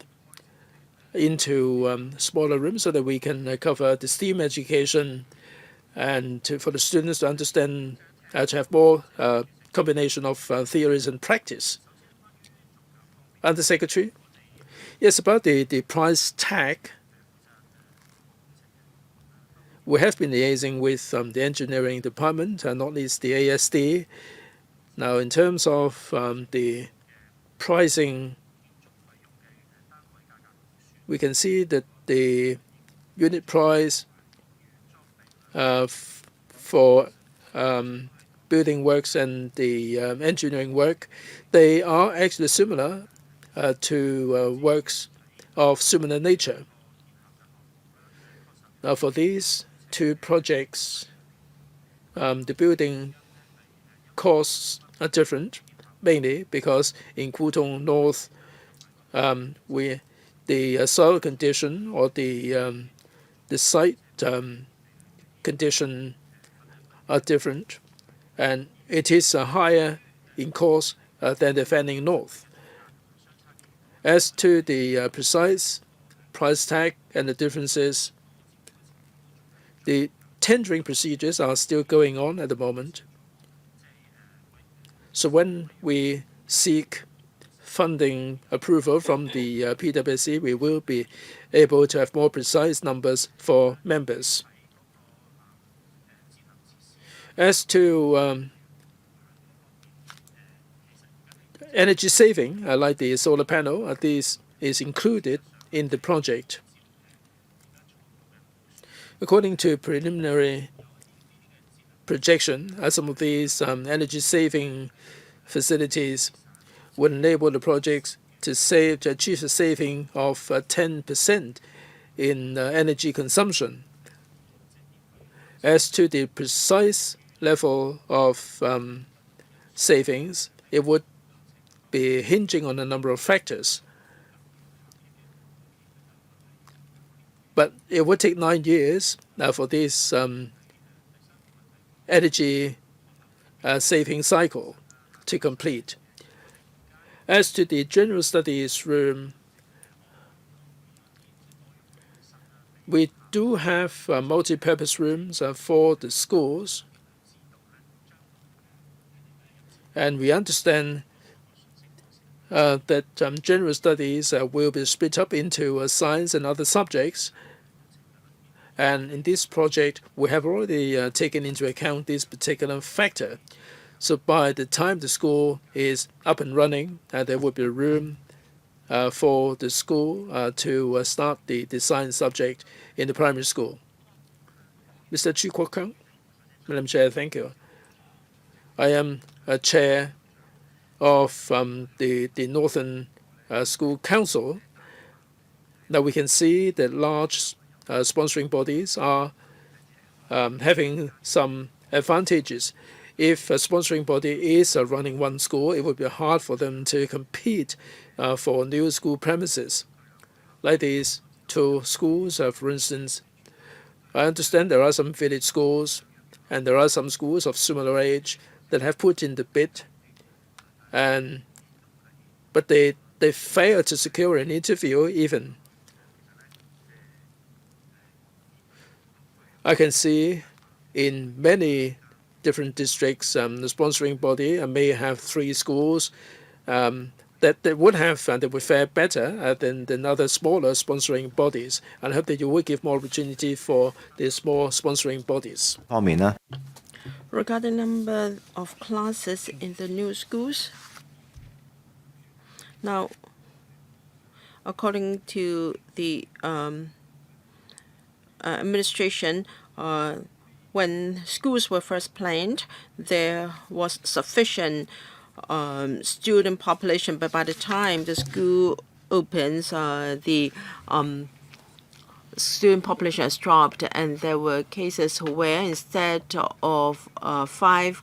into smaller rooms so that we can cover the STEAM education and for the students to understand, to have more combination of theories and practice? Under Secretary? Yes, about the price tag. We have been liaising with the engineering department and not least the ASD. Now, in terms of the pricing, we can see that the unit price for building works and the engineering work, they are actually similar to works of similar nature. Now, for these two projects, the building costs are different, mainly because in Kutong North, the soil condition or the site condition are different, and it is higher in cost than the Fanning North. As to the precise price tag and the differences, the tendering procedures are still going on at the moment. So when we seek funding approval from the PwC, we will be able to have more precise numbers for members. As to energy saving, like the solar panel, this is included in the project. According to preliminary projection, some of these energy saving facilities would enable the projects to achieve a saving of 10% in energy consumption. As to the precise level of savings, it would be hinging on a number of factors. But it would take 9 years for this energy saving cycle to complete. As to the general studies room, we do have multi-purpose rooms for the schools, and we understand that general studies will be split up into science and other subjects. And in this project, we have already taken into account this particular factor. So by the time the school is up and running, there will be room for the school to start the science subject in the primary school. Mr. Chu Kwok-kang. Madam Chair, thank you. I am a chair of the Northern School Council. Now we can see that large sponsoring bodies are having some advantages. If a sponsoring body is running one school, it would be hard for them to compete for new school premises. Like these to schools. For instance, I understand there are some village schools and there are some schools of similar age that have put in the bid, but they fail to secure an interview even. I can see in many different districts, the sponsoring body may have 3 schools that they would fare better than other smaller sponsoring bodies. And I hope that you will give more opportunity for the small sponsoring bodies. Regarding number of classes in the new schools, now, according to the administration, when schools were first planned, there was sufficient student population, but by the time the school opens, the student population has dropped, and there were cases where instead of 5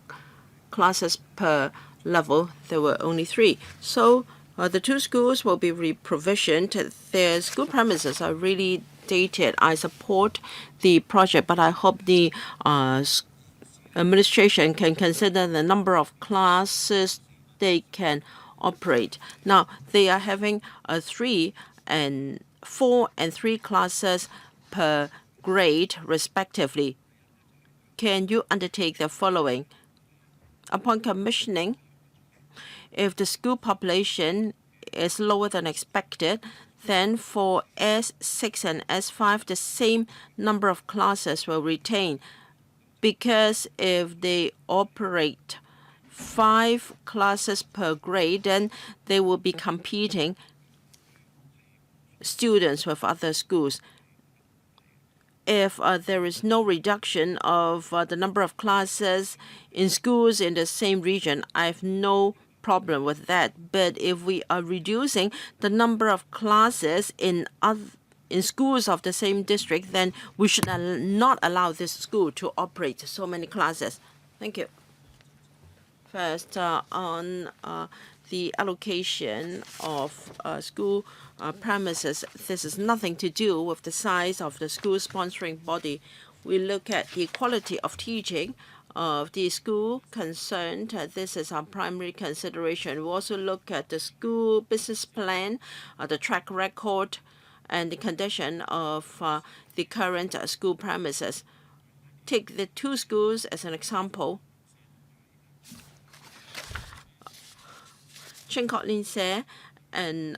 classes per level, there were only 3. So the 2 schools will be re-provisioned. Their school premises are really dated. I support the project, but I hope the administration can consider the number of classes they can operate. Now, they are having 4 and 3 classes per grade, respectively. Can you undertake the following? Upon commissioning, if the school population is lower than expected, then for S6 and S5, the same number of classes will retain. Because if they operate 5 classes per grade, then they will be competing students with other schools. If there is no reduction of the number of classes in schools in the same region, I have no problem with that. But if we are reducing the number of classes in schools of the same district, then we should not allow this school to operate so many classes. Thank you. First, on the allocation of school premises, this has nothing to do with the size of the school sponsoring body. We look at the quality of teaching of the school concerned. This is our primary consideration. We also look at the school business plan, the track record, and the condition of the current school premises. Take the 2 schools as an example. Chin Kok Lin Se and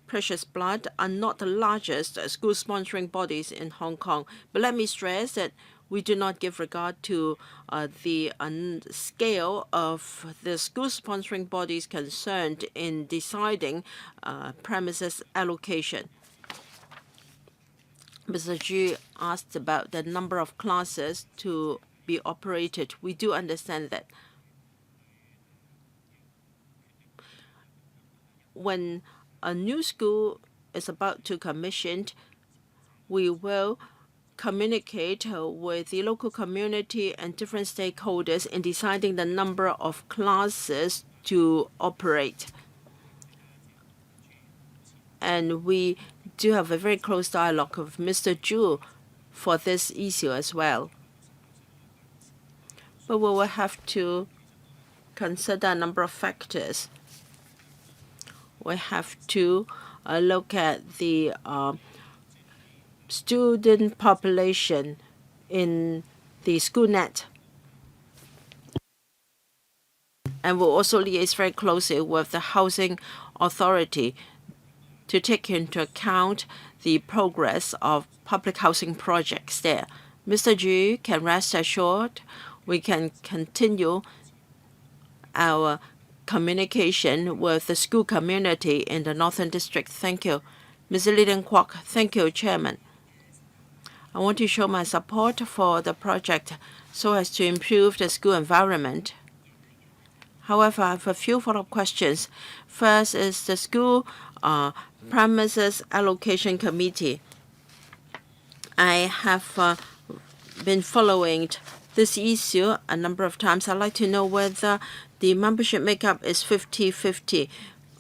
Precious Blood are not the largest school sponsoring bodies in Hong Kong. But let me stress that we do not give regard to the scale of the school sponsoring bodies concerned in deciding premises allocation. Mr. Ju asked about the number of classes to be operated. We do understand that. When a new school is about to commission, we will communicate with the local community and different stakeholders in deciding the number of classes to operate. And we do have a very close dialogue with Mr. Zhu for this issue as well. But we will have to consider a number of factors. We have to look at the student population in the school net. And we'll also liaise very closely with the housing authority to take into account the progress of public housing projects there. Mr. Ju can rest assured we can continue our communication with the school community in the Northern District. Thank you. Mr. Li Kwok. Thank you, Chairman. I want to show my support for the project so as to improve the school environment. However, I have a few follow-up questions. First is the school premises allocation committee. I have been following this issue a number of times. I'd like to know whether the membership makeup is 50-50.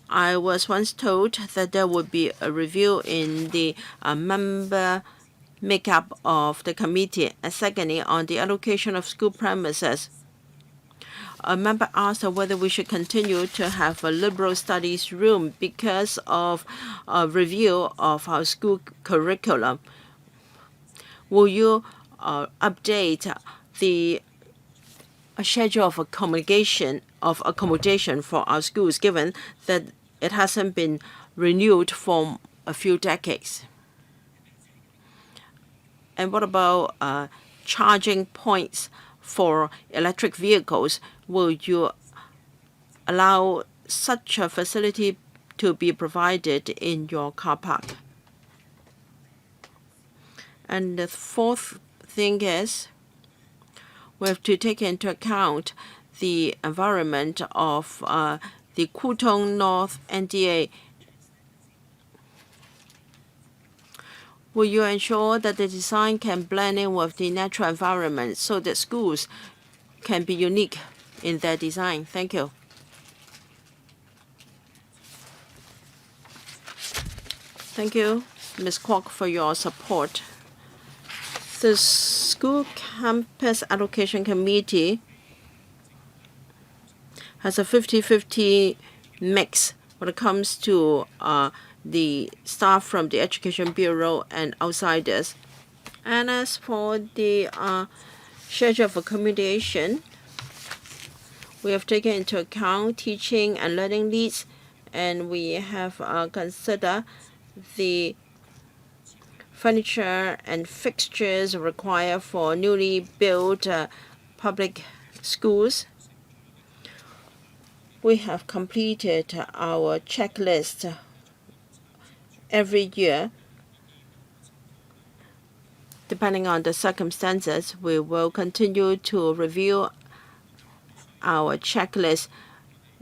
I was once told that there would be a review in the member makeup of the committee. And secondly, on the allocation of school premises, a member asked whether we should continue to have a liberal studies room because of a review of our school curriculum. Will you update the schedule of accommodation for our schools, given that it hasn't been renewed for a few decades? And what about charging points for electric vehicles? Will you allow such a facility to be provided in your car park? And the fourth thing is, we have to take into account the environment of the Kutong North NDA. Will you ensure that the design can blend in with the natural environment so that schools can be unique in their design? Thank you. Thank you, Ms. Kwok, for your support. The School Campus Allocation Committee has a 50-50 mix when it comes to the staff from the Education Bureau and outsiders. And as for the schedule of accommodation, we have taken into account teaching and learning needs, and we have considered the furniture and fixtures required for newly built public schools. We have completed our checklist every year. Depending on the circumstances, we will continue to review our checklist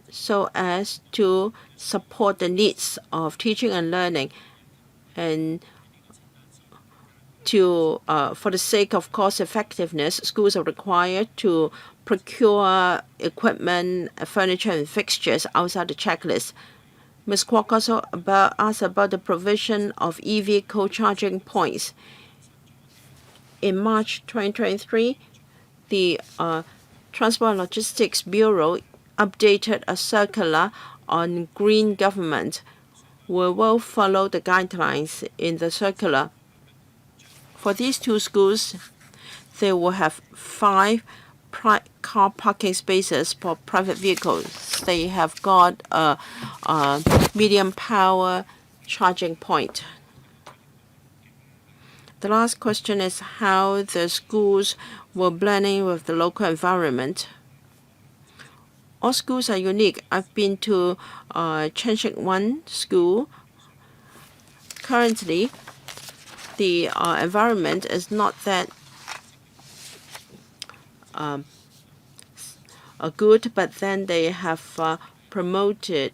so as to support the needs of teaching and learning, and for the sake of cost effectiveness, schools are required to procure equipment, furniture, and fixtures outside the checklist. Ms. Kwok also asked about the provision of e-vehicle charging points. In March 2023, the Transport and Logistics Bureau updated a circular on green government. We will follow the guidelines in the circular. For these two schools, they will have 5 car parking spaces for private vehicles. They have got a medium power charging point. The last question is how the schools will blend in with the local environment. All schools are unique. I've been to Chenshik-1 school. Currently, the environment is not that good, but then they have promoted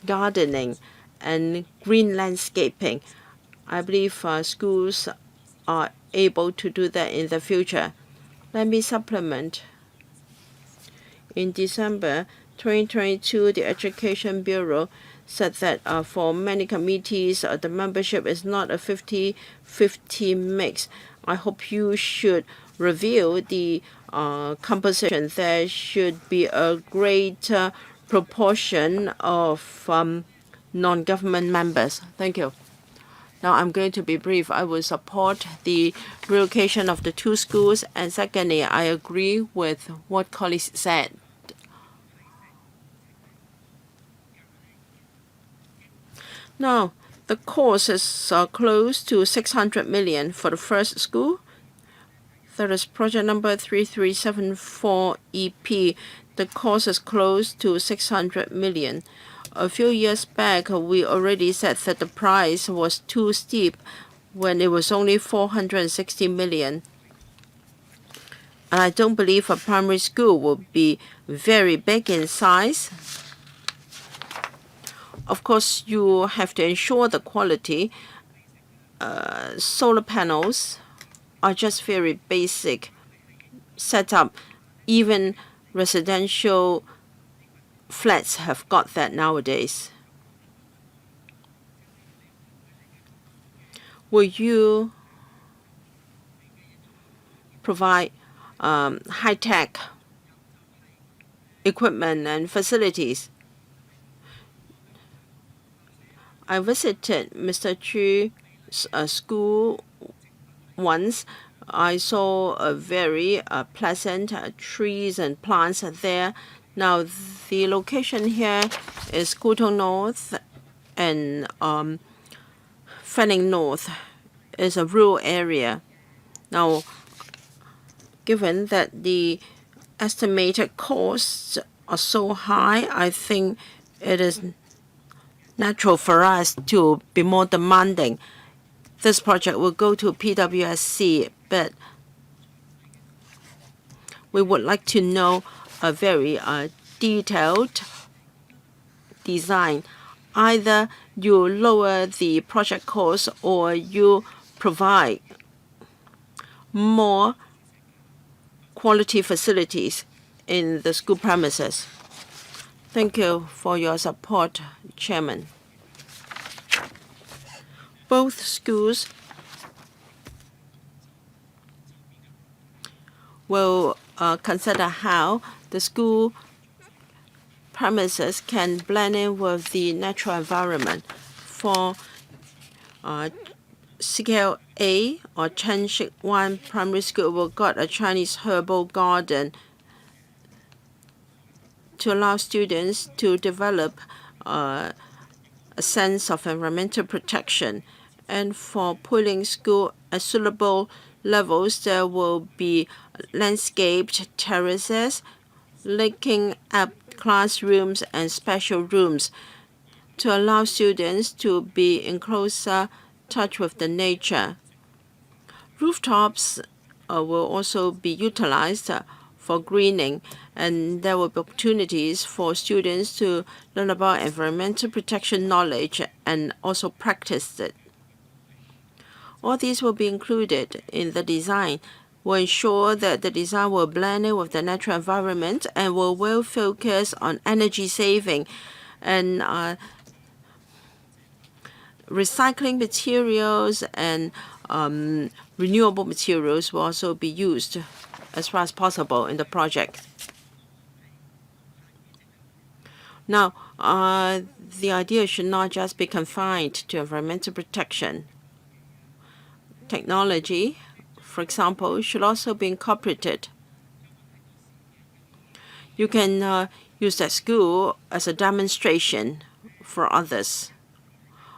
gardening and green landscaping. I believe schools are able to do that in the future. Let me supplement. In December 2022, the Education Bureau said that for many committees, the membership is not a 50-50 mix. I hope you should review the composition. There should be a greater proportion of non-government members. Thank you. Now I'm going to be brief. I will support the relocation of the two schools, and secondly, I agree with what colleagues said. Now, the cost is close to 600 million for the first school. That is project number 3374 EP. The cost is close to 600 million. A few years back, we already said that the price was too steep when it was only 460 million. And I don't believe a primary school will be very big in size. Of course, you have to ensure the quality. Solar panels are just very basic setup. Even residential flats have got that nowadays. Will you provide high-tech equipment and facilities? I visited Mr. Chu's school once. I saw a very pleasant trees and plants there. Now, the location here is Kutong North and Fanning North is a rural area. Now, given that the estimated costs are so high, I think it is natural for us to be more demanding. This project will go to PWSC, but we would like to know a very detailed design. Either you lower the project cost or you provide more quality facilities in the school premises. Thank you for your support, Chairman. Both schools will consider how the school premises can blend in with the natural environment. For CKLA or Chen Shik Wan Primary School, we've got a Chinese herbal garden to allow students to develop a sense of environmental protection. And for Puling School, at suitable levels, there will be landscaped terraces linking up classrooms and special rooms to allow students to be in closer touch with the nature. Rooftops will also be utilized for greening, and there will be opportunities for students to learn about environmental protection knowledge and also practice it. All these will be included in the design. We'll ensure that the design will blend in with the natural environment and will focus on energy saving and recycling materials and renewable materials will also be used as far as possible in the project. Now, the idea should not just be confined to environmental protection. Technology, for example, should also be incorporated. You can use that school as a demonstration for others.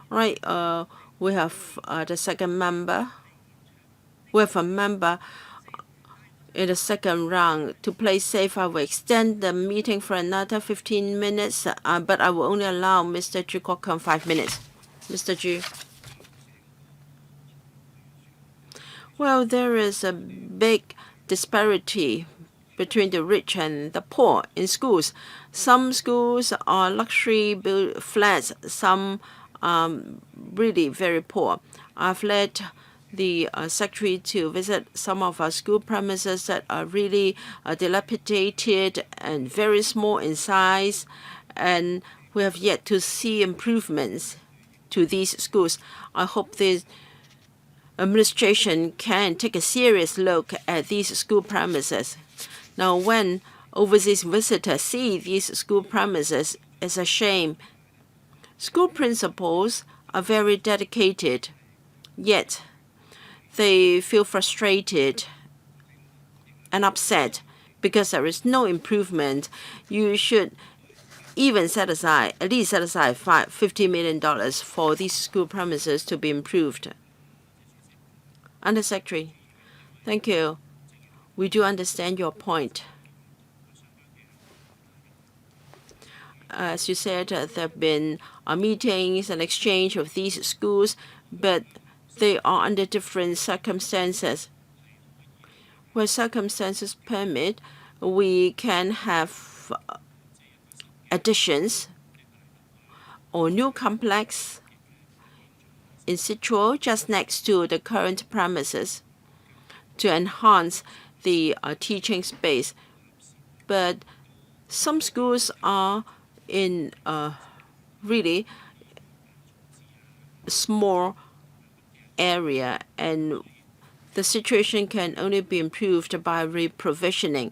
Right, we have the second member. We have a member in the second round. To play safe, I will extend the meeting for another 15 minutes, but I will only allow Mr. Ju Kok-keung 5 minutes. Mr. Ju. Well, there is a big disparity between the rich and the poor in schools. Some schools are luxury flats, some really very poor. I've led the secretary to visit some of our school premises that are really dilapidated and very small in size, and we have yet to see improvements to these schools. I hope the administration can take a serious look at these school premises. Now, when overseas visitors see these school premises, it's a shame. School principals are very dedicated, yet they feel frustrated and upset because there is no improvement. You should even at least set aside $50 million for these school premises to be improved. Under Secretary, thank you. We do understand your point. As you said, there have been meetings and exchange of these schools, but they are under different circumstances. Where circumstances permit, we can have additions or new complex in situ just next to the current premises to enhance the teaching space. But some schools are in a really small area, and the situation can only be improved by reprovisioning.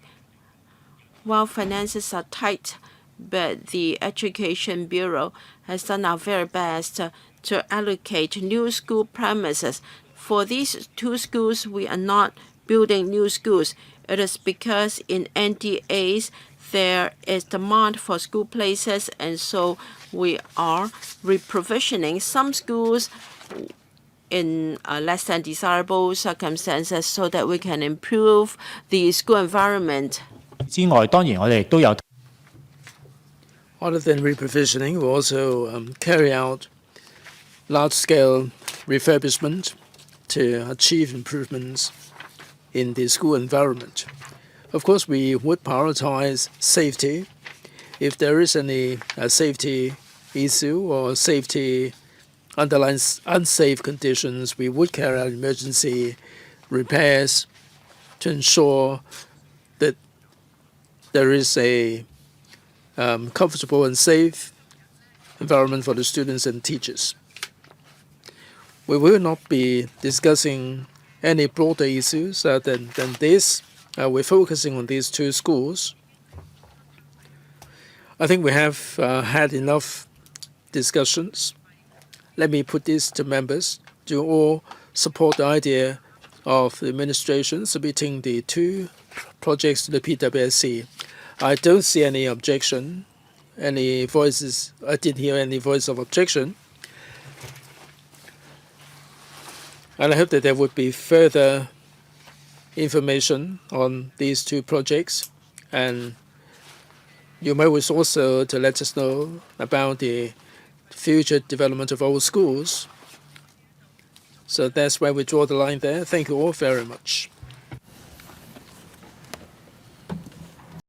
While finances are tight, but the Education Bureau has done our very best to allocate new school premises. For these two schools, we are not building new schools. It is because in NDAs there is demand for school places, and so we are reprovisioning some schools in less than desirable circumstances so that we can improve the school environment. 之外，當然我哋亦都有 Other than reprovisioning, we also carry out large-scale refurbishment to achieve improvements in the school environment. Of course, we would prioritize safety. If there is any safety issue or safety underlying unsafe conditions, we would carry out emergency repairs to ensure that there is a comfortable and safe environment for the students and teachers. We will not be discussing any broader issues than this. We're focusing on these two schools. I think we have had enough discussions. Let me put this to members. Do you all support the idea of the administration submitting the two projects to the PWSC? I don't see any objection, any voices. I didn't hear any voice of objection. And I hope that there would be further information on these two projects. And you may wish also to let us know about the future development of our schools. So that's where we draw the line there. Thank you all very much.